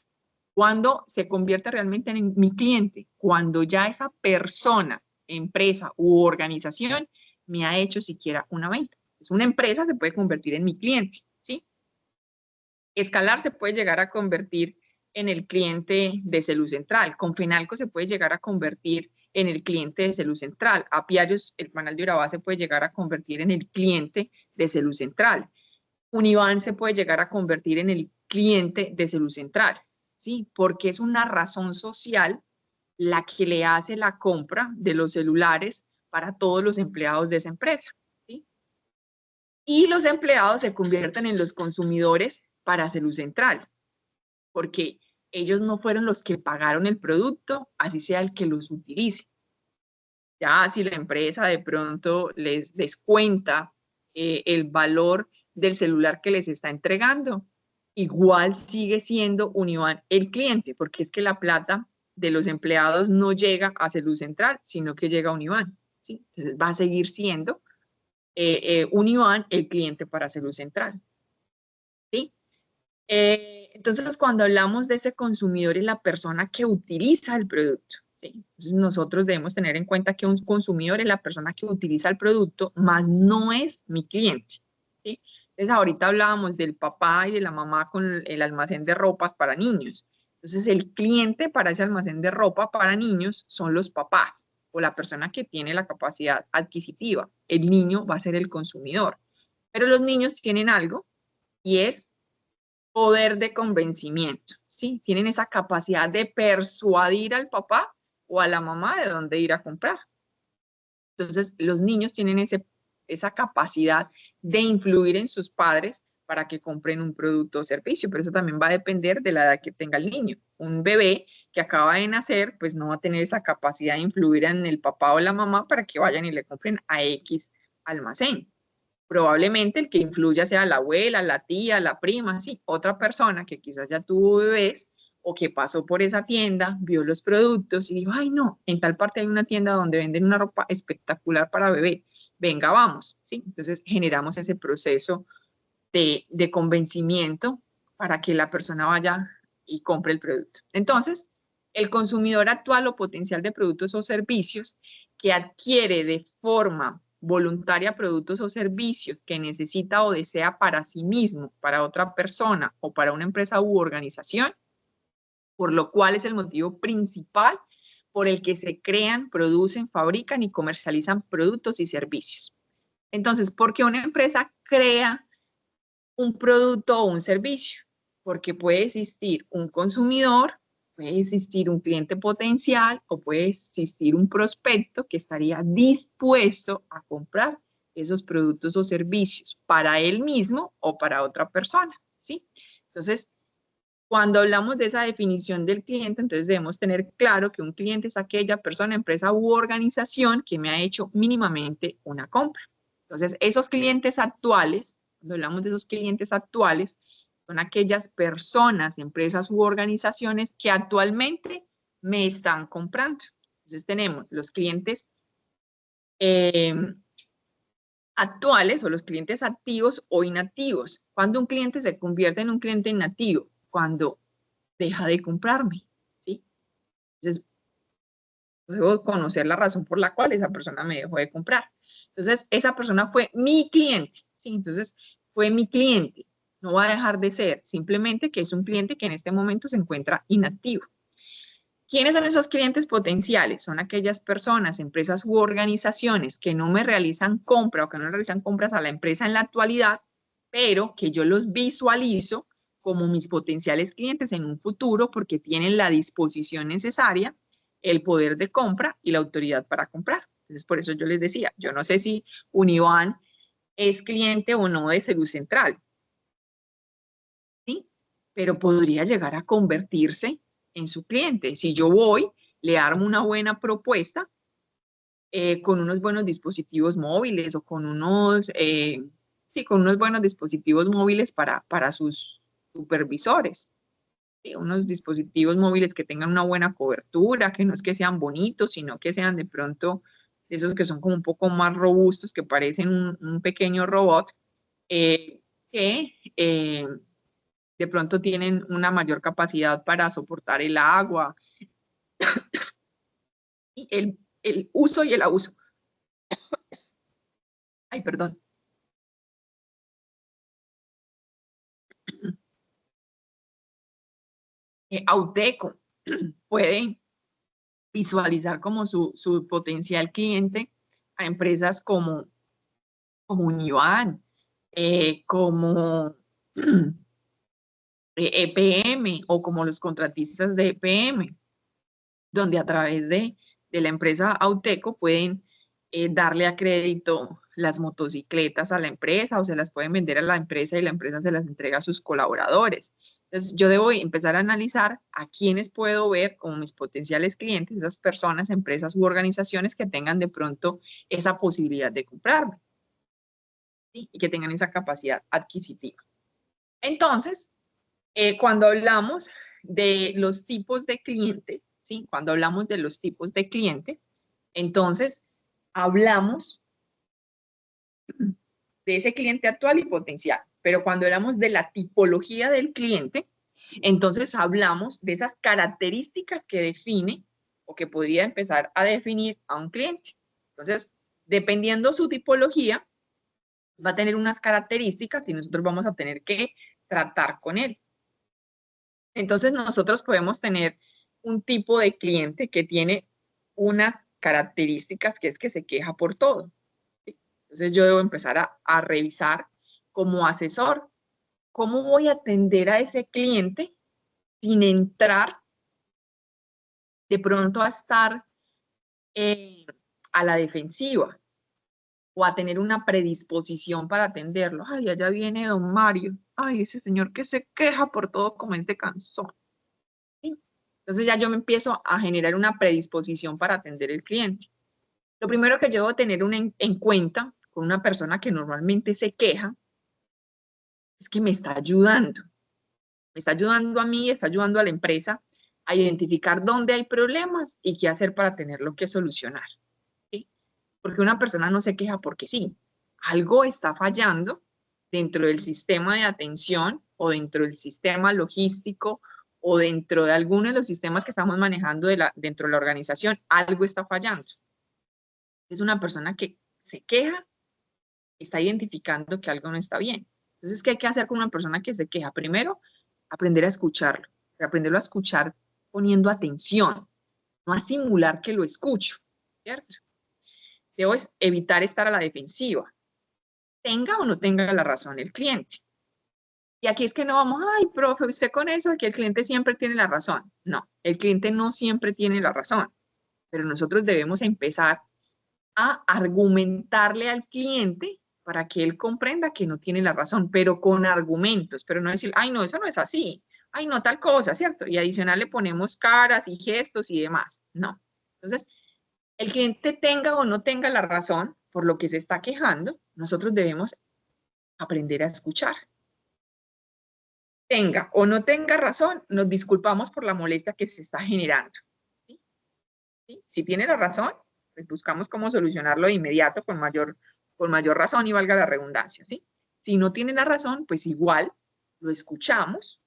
¿Cuándo se convierte realmente en mi cliente? Cuando ya esa persona, empresa u organización me ha hecho siquiera una venta. Pues una empresa se puede convertir en mi cliente, ¿sí? Escalar se puede llegar a convertir en el cliente de Celucentral. Confenalco se puede llegar a convertir en el cliente de Celucentral. Apiarios, el Panal de Urabá, se puede llegar a convertir en el cliente de Celucentral. Univan se puede llegar a convertir en el cliente de Celucentral, ¿sí? Porque es una razón social la que le hace la compra de los celulares para todos los empleados de esa empresa, ¿sí? Y los empleados se convierten en los consumidores para Celucentral, porque ellos no fueron los que pagaron el producto, así sea el que los utilice. Ya si la empresa de pronto les descuenta el valor del celular que les está entregando, igual sigue siendo Univan el cliente, porque es que la plata de los empleados no llega a Celucentral, sino que llega a Univan, ¿sí? Entonces va a seguir siendo Univan el cliente para Celucentral, ¿sí? Entonces, cuando hablamos de ese consumidor, es la persona que utiliza el producto, ¿sí? Entonces, nosotros debemos tener en cuenta que un consumidor es la persona que utiliza el producto, más no es mi cliente, ¿sí? Entonces, ahorita hablábamos del papá y de la mamá con el almacén de ropas para niños. Entonces, el cliente para ese almacén de ropa para niños son los papás o la persona que tiene la capacidad adquisitiva. El niño va a ser el consumidor. Pero los niños tienen algo y es poder de convencimiento, ¿sí? Tienen esa capacidad de persuadir al papá o a la mamá de dónde ir a comprar. Entonces, los niños tienen esa capacidad de influir en sus padres para que compren un producto o servicio, pero eso también va a depender de la edad que tenga el niño. Un bebé que acaba de nacer, pues no va a tener esa capacidad de influir en el papá o la mamá para que vayan y le compren a X almacén. Probablemente el que influya sea la abuela, la tía, la prima, sí, otra persona que quizás ya tuvo bebés o que pasó por esa tienda, vio los productos y dijo, ay no, en tal parte hay una tienda donde venden una ropa espectacular para bebé, venga, vamos, ¿sí? Entonces generamos ese proceso de convencimiento para que la persona vaya y compre el producto. Entonces, el consumidor actual o potencial de productos o servicios que adquiere de forma voluntaria productos o servicios que necesita o desea para sí mismo, para otra persona o para una empresa u organización, por lo cual es el motivo principal por el que se crean, producen, fabrican y comercializan productos y servicios. Entonces, ¿por qué una empresa crea un producto o un servicio? Porque puede existir un consumidor, puede existir un cliente potencial o puede existir un prospecto que estaría dispuesto a comprar esos productos o servicios para él mismo o para otra persona, ¿sí? Entonces, cuando hablamos de esa definición del cliente, entonces debemos tener claro que un cliente es aquella persona, empresa u organización que me ha hecho mínimamente una compra. Entonces, esos clientes actuales, cuando hablamos de esos clientes actuales, son aquellas personas, empresas u organizaciones que actualmente me están comprando. Entonces, tenemos los clientes actuales o los clientes activos o inactivos. Cuando un cliente se convierte en un cliente inactivo, cuando deja de comprarme, ¿sí? Entonces, debo conocer la razón por la cual esa persona me dejó de comprar. Entonces, esa persona fue mi cliente, ¿sí? Entonces, fue mi cliente. No va a dejar de ser, simplemente que es un cliente que en este momento se encuentra inactivo. ¿Quiénes son esos clientes potenciales? Son aquellas personas, empresas u organizaciones que no me realizan compra o que no realizan compras a la empresa en la actualidad, pero que yo los visualizo como mis potenciales clientes en un futuro porque tienen la disposición necesaria, el poder de compra y la autoridad para comprar. Entonces, por eso yo les decía, yo no sé si Univan es cliente o no de Salud Central, ¿sí? Pero podría llegar a convertirse en su cliente. Si yo voy, le armo una buena propuesta con unos buenos dispositivos móviles o con unos, sí, con unos buenos dispositivos móviles para sus supervisores. ¿Sí? Unos dispositivos móviles que tengan una buena cobertura, que no es que sean bonitos, sino que sean de pronto esos que son como un poco más robustos, que parecen un pequeño robot, que de pronto tienen una mayor capacidad para soportar el agua, y el uso y el abuso. Ay, perdón. Auteco puede visualizar como su potencial cliente a empresas como Univan, como EPM o como los contratistas de EPM, donde a través de la empresa Auteco pueden darle a crédito las motocicletas a la empresa o se las pueden vender a la empresa y la empresa se las entrega a sus colaboradores. Entonces, yo debo empezar a analizar a quiénes puedo ver como mis potenciales clientes, esas personas, empresas u organizaciones que tengan de pronto esa posibilidad de comprarme, ¿sí? Y que tengan esa capacidad adquisitiva. Entonces, cuando hablamos de los tipos de cliente, ¿sí? Cuando hablamos de los tipos de cliente, entonces hablamos de ese cliente actual y potencial. Pero cuando hablamos de la tipología del cliente, entonces hablamos de esas características que define o que podría empezar a definir a un cliente. Entonces, dependiendo su tipología, va a tener unas características y nosotros vamos a tener que tratar con él. Entonces, nosotros podemos tener un tipo de cliente que tiene unas características que es que se queja por todo. Entonces yo debo empezar a revisar como asesor cómo voy a atender a ese cliente sin entrar de pronto a estar a la defensiva o a tener una predisposición para atenderlo. Ay, allá viene don Mario. Ay, ese señor que se queja por todo como él te cansó. ¿Sí? Entonces ya yo me empiezo a generar una predisposición para atender el cliente. Lo primero que yo debo tener en cuenta con una persona que normalmente se queja es que me está ayudando. Me está ayudando a mí, está ayudando a la empresa a identificar dónde hay problemas y qué hacer para tenerlo que solucionar. ¿Sí? Porque una persona no se queja porque sí. Algo está fallando dentro del sistema de atención o dentro del sistema logístico o dentro de alguno de los sistemas que estamos manejando dentro de la organización. Algo está fallando. Es una persona que se queja, está identificando que algo no está bien. Entonces, ¿qué hay que hacer con una persona que se queja? Primero, aprender a escucharlo, aprenderlo a escuchar poniendo atención, no a simular que lo escucho, ¿cierto? Debo evitar estar a la defensiva, tenga o no tenga la razón el cliente. Y aquí es que no vamos, ay, profe, usted con eso, que el cliente siempre tiene la razón. No, el cliente no siempre tiene la razón, pero nosotros debemos empezar a argumentarle al cliente para que él comprenda que no tiene la razón, pero con argumentos, pero no decir, ay, no, eso no es así, ay, no, tal cosa, ¿cierto? Y adicional le ponemos caras y gestos y demás. No. Entonces, el cliente tenga o no tenga la razón por lo que se está quejando, nosotros debemos aprender a escuchar. Tenga o no tenga razón, nos disculpamos por la molestia que se está generando. ¿Sí? ¿Sí? Si tiene la razón, pues buscamos cómo solucionarlo de inmediato con mayor razón y valga la redundancia. ¿Sí? Si no tiene la razón, pues igual lo escuchamos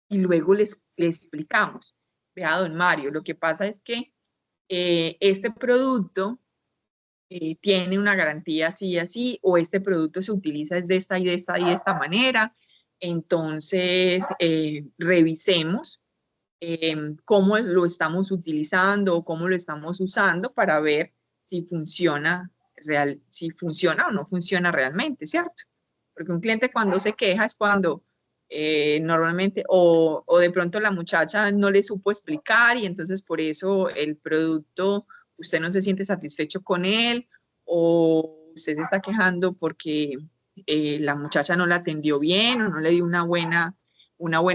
y luego le explicamos. Vea, don Mario, lo que pasa es que este producto tiene una garantía así y así, o este producto se utiliza de esta y de esta y de esta manera. Entonces, revisemos cómo lo estamos utilizando o cómo lo estamos usando para ver si funciona o no funciona realmente, ¿cierto? Porque un cliente cuando se queja es cuando normalmente o de pronto la muchacha no le supo explicar y entonces por eso el producto usted no se siente satisfecho con él o usted se está quejando porque la muchacha no la atendió bien o no le dio una buena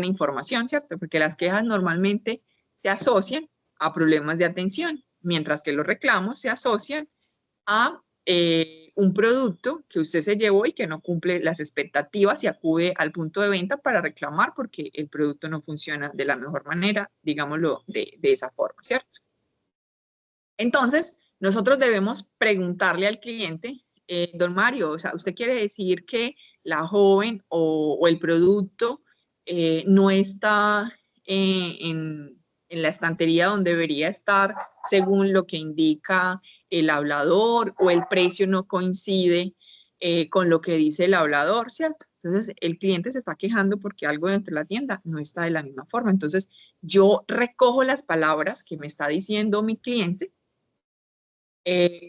información, ¿cierto? Porque las quejas normalmente se asocian a problemas de atención, mientras que los reclamos se asocian a un producto que usted se llevó y que no cumple las expectativas y acude al punto de venta para reclamar porque el producto no funciona de la mejor manera, digámoslo de esa forma, ¿cierto? Entonces, nosotros debemos preguntarle al cliente, don Mario, o sea, ¿usted quiere decir que la joven o el producto no está en la estantería donde debería estar según lo que indica el hablador o el precio no coincide con lo que dice el hablador, ¿cierto? Entonces, el cliente se está quejando porque algo dentro de la tienda no está de la misma forma. Entonces, yo recojo las palabras que me está diciendo mi cliente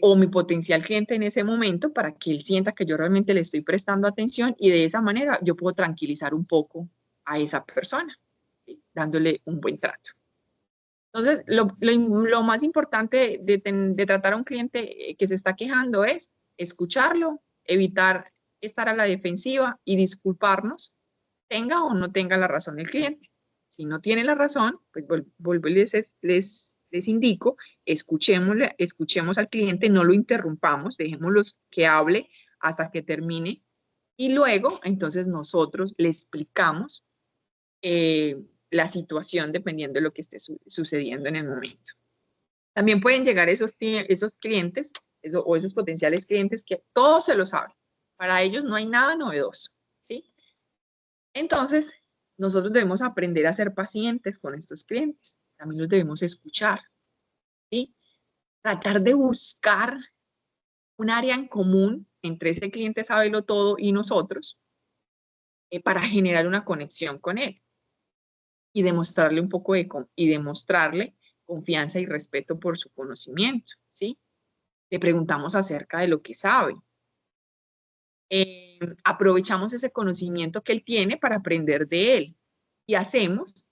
o mi potencial cliente en ese momento para que él sienta que yo realmente le estoy prestando atención y de esa manera yo puedo tranquilizar un poco a esa persona, ¿sí? Dándole un buen trato. Entonces, lo más importante de tratar a un cliente que se está quejando es escucharlo, evitar estar a la defensiva y disculparnos, tenga o no tenga la razón el cliente. Si no tiene la razón, pues les indico, escuchemos al cliente, no lo interrumpamos, dejémoslo que hable hasta que termine y luego, entonces nosotros le explicamos la situación dependiendo de lo que esté sucediendo en el momento. También pueden llegar esos clientes o esos potenciales clientes que todos se lo saben. Para ellos no hay nada novedoso, ¿sí? Entonces, nosotros debemos aprender a ser pacientes con estos clientes. También los debemos escuchar, ¿sí? Tratar de buscar un área en común entre ese cliente sábelo todo y nosotros para generar una conexión con él y demostrarle demostrarle confianza y respeto por su conocimiento, ¿sí? Le preguntamos acerca de lo que sabe. Aprovechamos ese conocimiento que él tiene para aprender de él y hacemos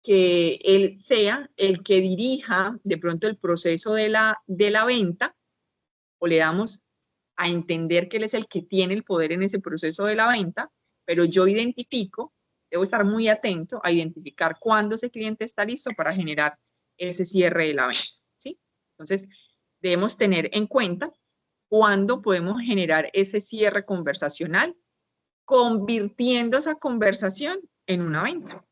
que él sea el que dirija de pronto el proceso de la venta o le damos a entender que él es el que tiene el poder en ese proceso de la venta, pero yo debo estar muy atento a identificar cuándo ese cliente está listo para generar ese cierre de la venta, ¿sí? Entonces, debemos tener en cuenta cuándo podemos generar ese cierre conversacional, convirtiendo esa conversación en una venta.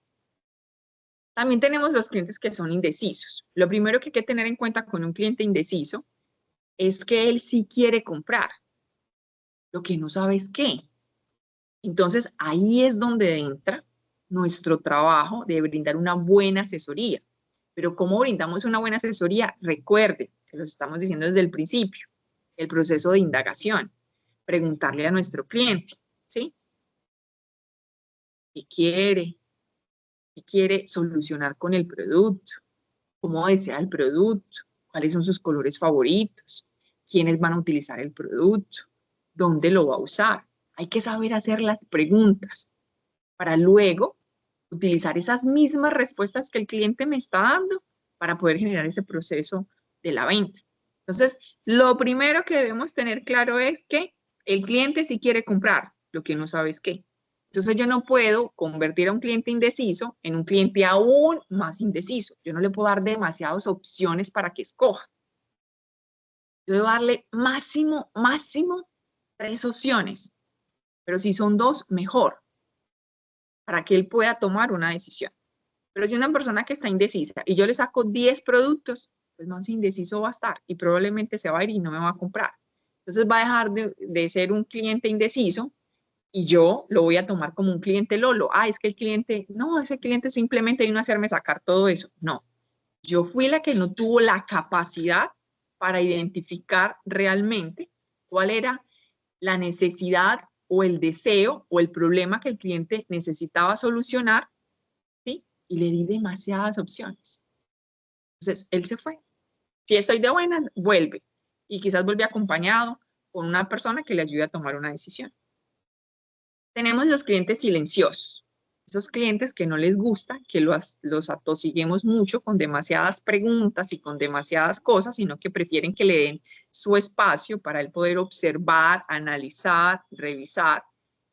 También tenemos los clientes que son indecisos. Lo primero que hay que tener en cuenta con un cliente indeciso es que él sí quiere comprar. Lo que no sabe es qué. Entonces, ahí es donde entra nuestro trabajo de brindar una buena asesoría. Pero ¿cómo brindamos una buena asesoría? Recuerde, que lo estamos diciendo desde el principio, el proceso de indagación. Preguntarle a nuestro cliente, ¿sí? ¿Qué quiere? ¿Qué quiere solucionar con el producto? ¿Cómo desea el producto? ¿Cuáles son sus colores favoritos? ¿Quiénes van a utilizar el producto? ¿Dónde lo va a usar? Hay que saber hacer las preguntas para luego utilizar esas mismas respuestas que el cliente me está dando para poder generar ese proceso de la venta. Entonces, lo primero que debemos tener claro es que el cliente sí quiere comprar, lo que no sabe es qué. Entonces, yo no puedo convertir a un cliente indeciso en un cliente aún más indeciso. Yo no le puedo dar demasiadas opciones para que escoja. Yo debo darle máximo 3 opciones, pero si son 2, mejor, para que él pueda tomar una decisión. Pero si una persona que está indecisa y yo le saco 10 productos, pues más indeciso va a estar y probablemente se va a ir y no me va a comprar. Entonces va a dejar de ser un cliente indeciso y yo lo voy a tomar como un cliente lolo. Ah, es que el cliente, no, ese cliente simplemente vino a hacerme sacar todo eso. No, yo fui la que no tuvo la capacidad para identificar realmente cuál era la necesidad o el deseo o el problema que el cliente necesitaba solucionar, ¿sí? Y le di demasiadas opciones. Entonces, él se fue. Si estoy de buena, vuelve. Y quizás vuelve acompañado con una persona que le ayude a tomar una decisión. Tenemos los clientes silenciosos. Esos clientes que no les gusta que los atosiguemos mucho con demasiadas preguntas y con demasiadas cosas, sino que prefieren que le den su espacio para él poder observar, analizar, revisar.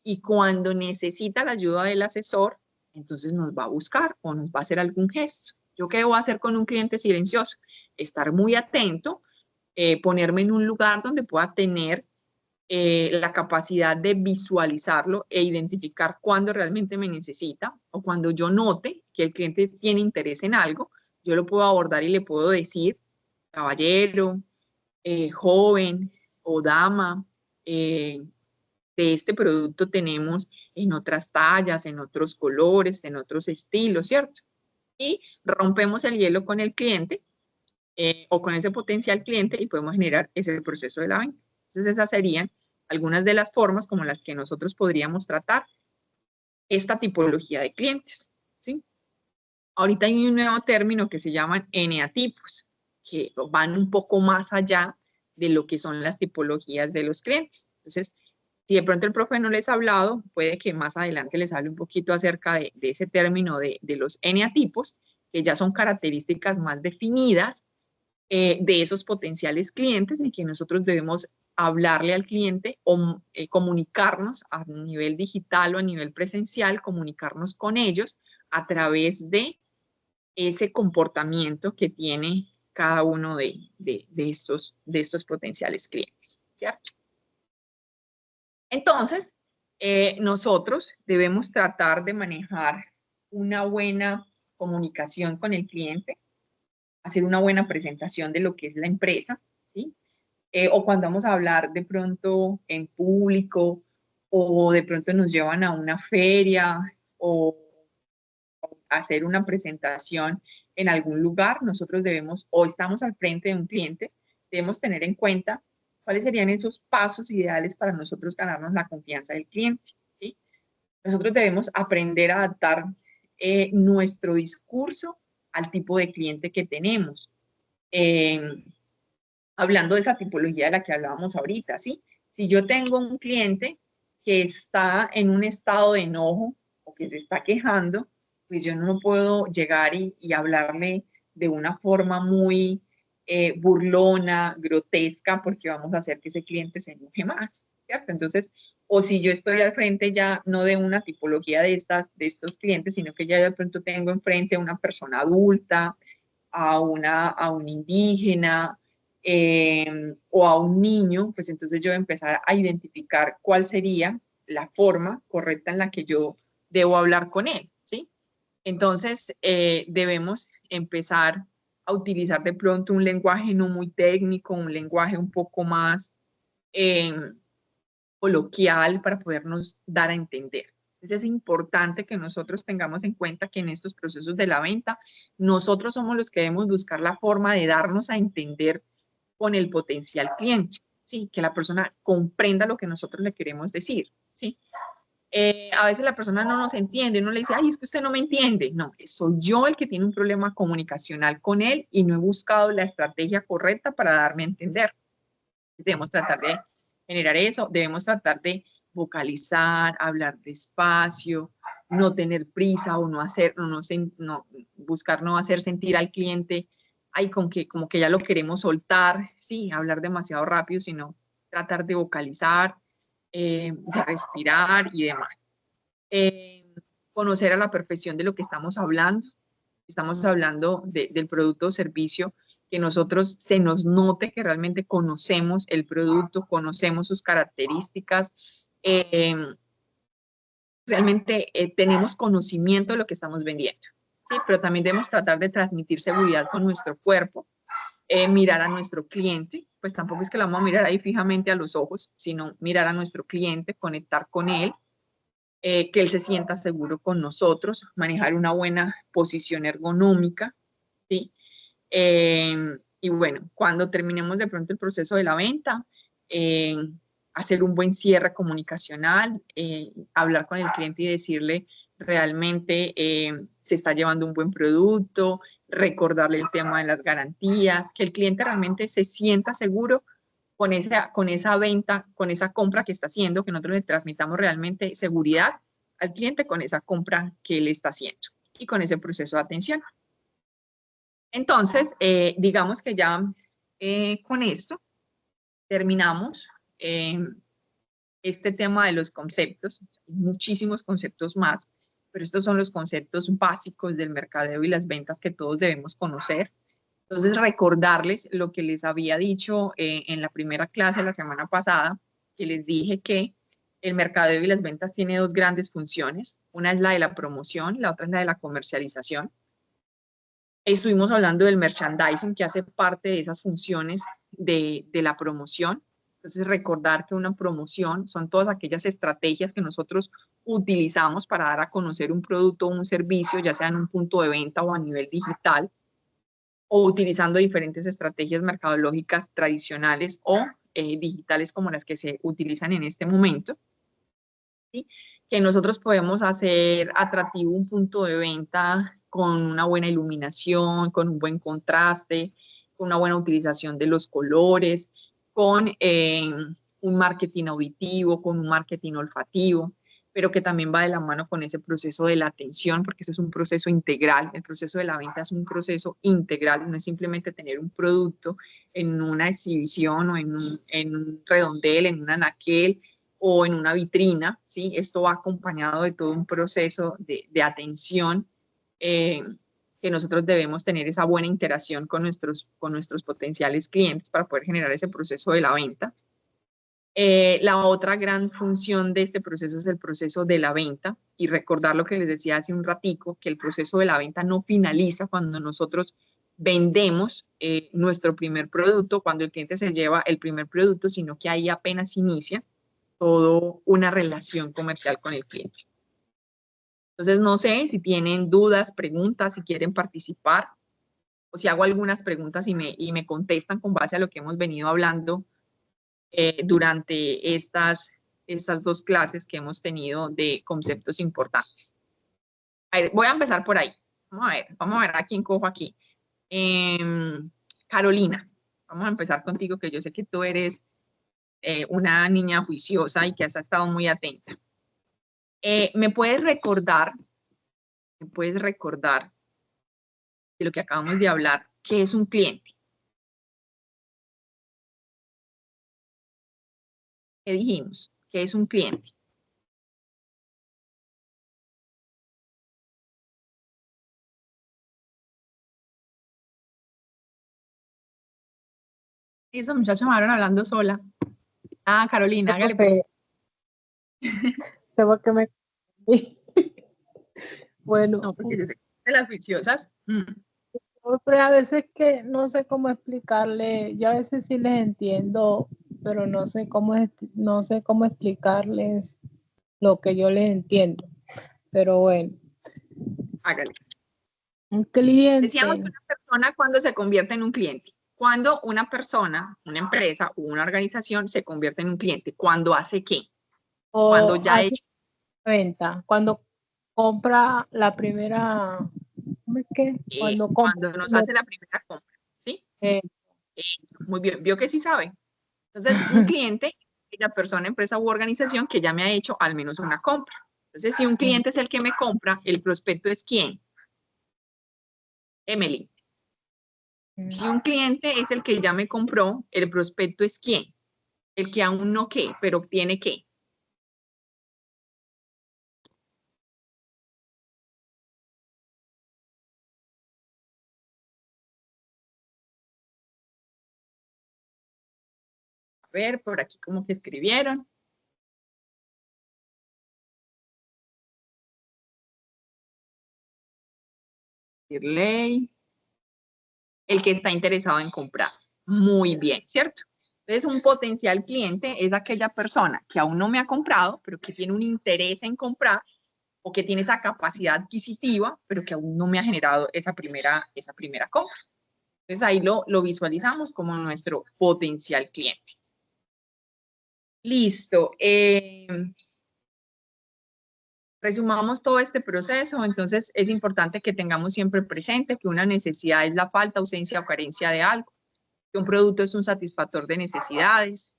Y cuando necesita la ayuda del asesor, entonces nos va a buscar o nos va a hacer algún gesto. ¿Yo qué voy a hacer con un cliente silencioso? Estar muy atento, ponerme en un lugar donde pueda tener la capacidad de visualizarlo e identificar cuándo realmente me necesita o cuando yo note que el cliente tiene interés en algo, yo lo puedo abordar y le puedo decir, caballero, joven o dama, de este producto tenemos en otras tallas, en otros colores, en otros estilos, ¿cierto? Y rompemos el hielo con el cliente o con ese potencial cliente y podemos generar ese proceso de la venta. Entonces esas serían algunas de las formas como las que nosotros podríamos tratar esta tipología de clientes, ¿sí? Ahorita hay un nuevo término que se llaman eneatipos, que van un poco más allá de lo que son las tipologías de los clientes. Entonces, si de pronto el profe no les ha hablado, puede que más adelante les hable un poquito acerca de ese término de los eneatipos, que ya son características más definidas de esos potenciales clientes y que nosotros debemos hablarle al cliente o comunicarnos a nivel digital o a nivel presencial, comunicarnos con ellos a través de ese comportamiento que tiene cada uno de estos potenciales clientes, ¿cierto? Entonces, nosotros debemos tratar de manejar una buena comunicación con el cliente, hacer una buena presentación de lo que es la empresa, ¿sí? O cuando vamos a hablar de pronto en público o de pronto nos llevan a una feria o hacer una presentación en algún lugar, nosotros debemos, o estamos al frente de un cliente, debemos tener en cuenta cuáles serían esos pasos ideales para nosotros ganarnos la confianza del cliente, ¿sí? Nosotros debemos aprender a adaptar nuestro discurso al tipo de cliente que tenemos. Hablando de esa tipología de la que hablábamos ahorita, ¿sí? Si yo tengo un cliente que está en un estado de enojo o que se está quejando, pues yo no puedo llegar y hablarle de una forma muy burlona, grotesca, porque vamos a hacer que ese cliente se enoje más, ¿cierto? Entonces, o si yo estoy al frente ya no de una tipología de estos clientes, sino que ya de pronto tengo enfrente a una persona adulta, a un indígena, o a un niño, pues entonces yo voy a empezar a identificar cuál sería la forma correcta en la que yo debo hablar con él, ¿sí? Entonces, debemos empezar a utilizar de pronto un lenguaje no muy técnico, un lenguaje un poco más coloquial para podernos dar a entender. Entonces es importante que nosotros tengamos en cuenta que en estos procesos de la venta, nosotros somos los que debemos buscar la forma de darnos a entender con el potencial cliente, ¿sí? Que la persona comprenda lo que nosotros le queremos decir, ¿sí? A veces la persona no nos entiende, uno le dice, ay, es que usted no me entiende. No, soy yo el que tiene un problema comunicacional con él y no he buscado la estrategia correcta para darme a entender. Debemos tratar de generar eso, debemos tratar de vocalizar, hablar despacio, no tener prisa o no hacer, buscar no hacer sentir al cliente ay, como que ya lo queremos soltar, sí, hablar demasiado rápido, sino tratar de vocalizar, de respirar y demás. Conocer a la perfección de lo que estamos hablando. Estamos hablando del producto o servicio, que nosotros se nos note que realmente conocemos el producto, conocemos sus características, realmente tenemos conocimiento de lo que estamos vendiendo, ¿sí? Pero también debemos tratar de transmitir seguridad con nuestro cuerpo, mirar a nuestro cliente, pues tampoco es que la vamos a mirar ahí fijamente a los ojos, sino mirar a nuestro cliente, conectar con él, que él se sienta seguro con nosotros, manejar una buena posición ergonómica, ¿sí? Y bueno, cuando terminemos de pronto el proceso de la venta, hacer un buen cierre comunicacional, hablar con el cliente y decirle realmente se está llevando un buen producto, recordarle el tema de las garantías, que el cliente realmente se sienta seguro con esa venta, con esa compra que está haciendo, que nosotros le transmitamos realmente seguridad al cliente con esa compra que él está haciendo y con ese proceso de atención. Entonces, digamos que ya con esto terminamos este tema de los conceptos, muchísimos conceptos más, pero estos son los conceptos básicos del mercadeo y las ventas que todos debemos conocer. Entonces, recordarles lo que les había dicho en la primera clase la semana pasada, que les dije que el mercadeo y las ventas tiene dos grandes funciones. Una es la de la promoción, la otra es la de la comercialización. Estuvimos hablando del merchandising, que hace parte de esas funciones de la promoción. Entonces, recordar que una promoción son todas aquellas estrategias que nosotros utilizamos para dar a conocer un producto o un servicio, ya sea en un punto de venta o a nivel digital, o utilizando diferentes estrategias mercadológicas tradicionales o digitales como las que se utilizan en este momento, ¿sí? Que nosotros podemos hacer atractivo un punto de venta con una buena iluminación, con un buen contraste, con una buena utilización de los colores, con un marketing auditivo, con un marketing olfativo, pero que también va de la mano con ese proceso de la atención, porque eso es un proceso integral. El proceso de la venta es un proceso integral, no es simplemente tener un producto en una exhibición o en un redondel, en un anaquel o en una vitrina, ¿sí? Esto va acompañado de todo un proceso de atención, que nosotros debemos tener esa buena interacción con nuestros potenciales clientes para poder generar ese proceso de la venta. La otra gran función de este proceso es el proceso de la venta, y recordar lo que les decía hace un ratico, que el proceso de la venta no finaliza cuando nosotros vendemos nuestro primer producto, cuando el cliente se lleva el primer producto, sino que ahí apenas inicia toda una relación comercial con el cliente. Entonces, no sé si tienen dudas, preguntas, si quieren participar, o si hago algunas preguntas y me contestan con base a lo que hemos venido hablando durante estas dos clases que hemos tenido de conceptos importantes. A ver, voy a empezar por ahí. Vamos a ver a quién cojo aquí. Carolina, vamos a empezar contigo, que yo sé que tú eres una niña juiciosa y que has estado muy atenta. ¿Me puedes recordar de lo que acabamos de hablar, qué es un cliente? ¿Qué dijimos? ¿Qué es un cliente? Y esos muchachos me van hablando sola. Ah, Carolina, hágale pues. Tengo que me... Bueno. No, porque de las juiciosas. Pero a veces que no sé cómo explicarle, yo a veces sí les entiendo, pero no sé cómo explicarles lo que yo les entiendo. Pero bueno. Hágale. Un cliente. Decíamos que una persona cuando se convierte en un cliente. Cuando una persona, una empresa o una organización se convierte en un cliente. ¿Cuando hace qué? Cuando ya ha hecho venta. Cuando compra la primera... ¿Cómo es que? Cuando nos hace la primera compra. ¿Sí? Muy bien. ¿Vio que sí sabe? Entonces, un cliente es la persona, empresa u organización que ya me ha hecho al menos una compra. Entonces, si un cliente es el que me compra, el prospecto es ¿quién? Emily. Si un cliente es el que ya me compró, el prospecto es ¿quién? El que aún no qué, pero tiene qué. A ver, por aquí como que escribieron. Ley. El que está interesado en comprar. Muy bien, ¿cierto? Entonces, un potencial cliente es aquella persona que aún no me ha comprado, pero que tiene un interés en comprar o que tiene esa capacidad adquisitiva, pero que aún no me ha generado esa primera compra. Entonces, ahí lo visualizamos como nuestro potencial cliente. Listo. Resumamos todo este proceso. Entonces, es importante que tengamos siempre presente que una necesidad es la falta, ausencia o carencia de algo, que un producto es un satisfactor de necesidades,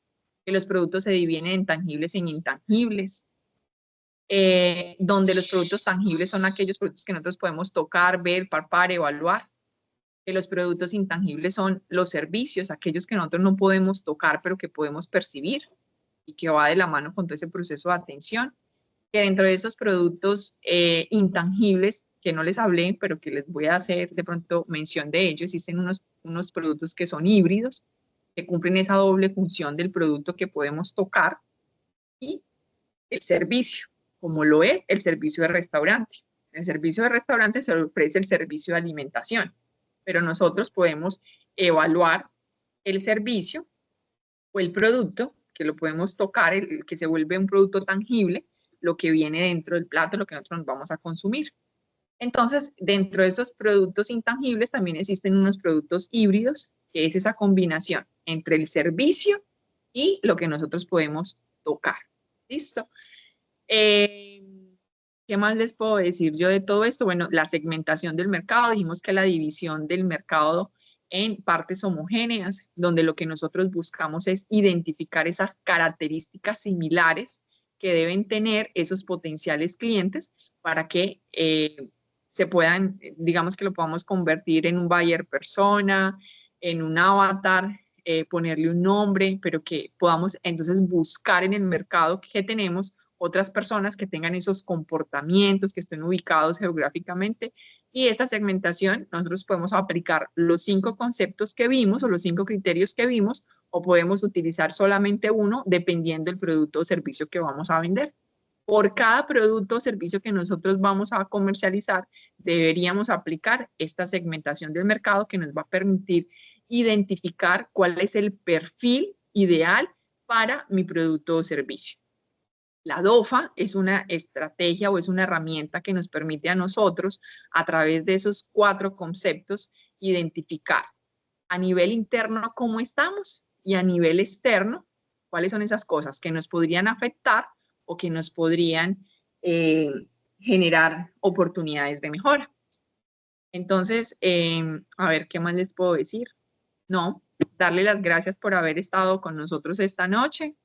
que los productos se dividen en tangibles e intangibles, donde los productos tangibles son aquellos productos que nosotros podemos tocar, ver, palpar, evaluar, que los productos intangibles son los servicios, aquellos que nosotros no podemos tocar, pero que podemos percibir y que va de la mano con todo ese proceso de atención, que dentro de esos productos intangibles, que no les hablé, pero que les voy a hacer de pronto mención de ellos, existen unos productos que son híbridos, que cumplen esa doble función del producto que podemos tocar y el servicio, como lo es el servicio de restaurante. En el servicio de restaurante se ofrece el servicio de alimentación, pero nosotros podemos evaluar el servicio o el producto, que lo podemos tocar, el que se vuelve un producto tangible, lo que viene dentro del plato, lo que nosotros nos vamos a consumir. Entonces, dentro de esos productos intangibles también existen unos productos híbridos, que es esa combinación entre el servicio y lo que nosotros podemos tocar. ¿Listo? ¿Qué más les puedo decir yo de todo esto? Bueno, la segmentación del mercado. Dijimos que la división del mercado en partes homogéneas, donde lo que nosotros buscamos es identificar esas características similares que deben tener esos potenciales clientes para que se puedan, digamos que lo podamos convertir en un buyer persona, en un avatar, ponerle un nombre, pero que podamos entonces buscar en el mercado que tenemos otras personas que tengan esos comportamientos, que estén ubicados geográficamente. Y esta segmentación, nosotros podemos aplicar los 5 conceptos que vimos o los 5 criterios que vimos, o podemos utilizar solamente uno dependiendo del producto o servicio que vamos a vender. Por cada producto o servicio que nosotros vamos a comercializar, deberíamos aplicar esta segmentación del mercado que nos va a permitir identificar cuál es el perfil ideal para mi producto o servicio. La DOFA es una estrategia o es una herramienta que nos permite a nosotros, a través de esos 4 conceptos, identificar a nivel interno cómo estamos y a nivel externo cuáles son esas cosas que nos podrían afectar o que nos podrían generar oportunidades de mejora. Entonces, a ver, ¿qué más les puedo decir? No, darle las gracias por haber estado con nosotros esta noche.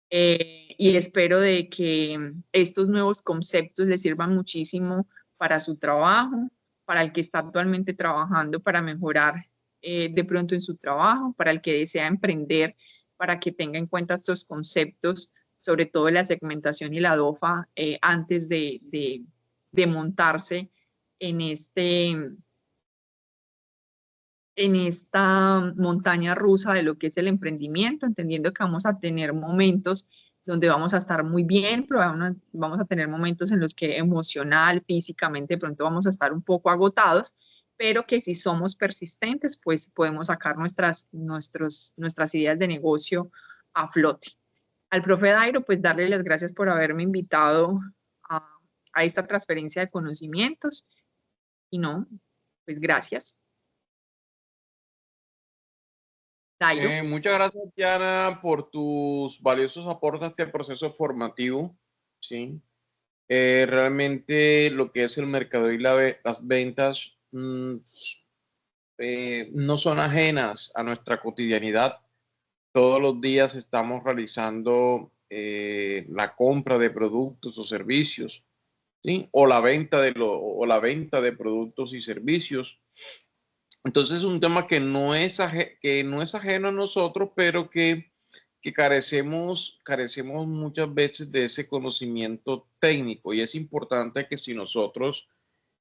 Y espero de que estos nuevos conceptos les sirvan muchísimo para su trabajo, para el que está actualmente trabajando para mejorar de pronto en su trabajo, para el que desea emprender, para que tenga en cuenta estos conceptos, sobre todo la segmentación y la DOFA, antes de montarse en esta montaña rusa de lo que es el emprendimiento, entendiendo que vamos a tener momentos donde vamos a estar muy bien, pero vamos a tener momentos en los que emocional, físicamente, de pronto vamos a estar un poco agotados, pero que si somos persistentes, pues podemos sacar nuestras ideas de negocio a flote. Al profe Dairo, pues darle las gracias por haberme invitado a esta transferencia de conocimientos. Y no, pues gracias. Muchas gracias, Diana, por tus valiosos aportes a este proceso formativo. ¿Sí? Realmente lo que es el mercado y las ventas no son ajenas a nuestra cotidianidad. Todos los días estamos realizando la compra de productos o servicios, ¿sí? O la venta de productos y servicios. Entonces es un tema que no es ajeno a nosotros, pero que carecemos muchas veces de ese conocimiento técnico, y es importante que si nosotros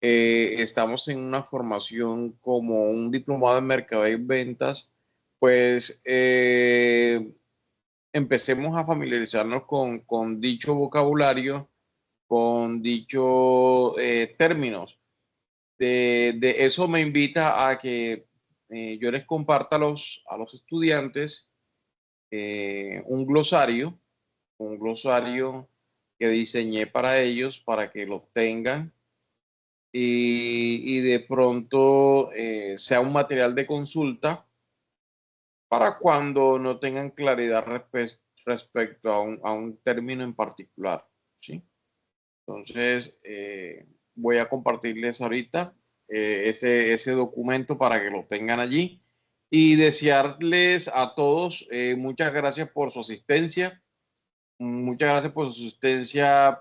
estamos en una formación como un diplomado en mercadeo y ventas, pues empecemos a familiarizarnos con dicho vocabulario, con dichos términos. De eso me invita a que yo les comparta a los estudiantes un glosario que diseñé para ellos, para que lo tengan y de pronto sea un material de consulta para cuando no tengan claridad respecto a un término en particular, ¿sí? Entonces, voy a compartirles ahorita ese documento para que lo tengan allí y desearles a todos muchas gracias por su asistencia. Muchas gracias por su asistencia,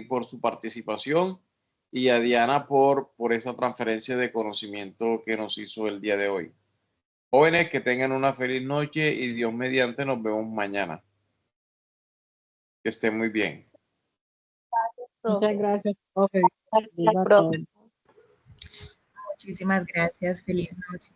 por su participación, y a Diana por esa transferencia de conocimiento que nos hizo el día de hoy. Jóvenes, que tengan una feliz noche y Dios mediante nos vemos mañana. Que estén muy bien. Muchas gracias, profe. Gracias, Diga profe. todo. Muchísimas gracias. Feliz noche.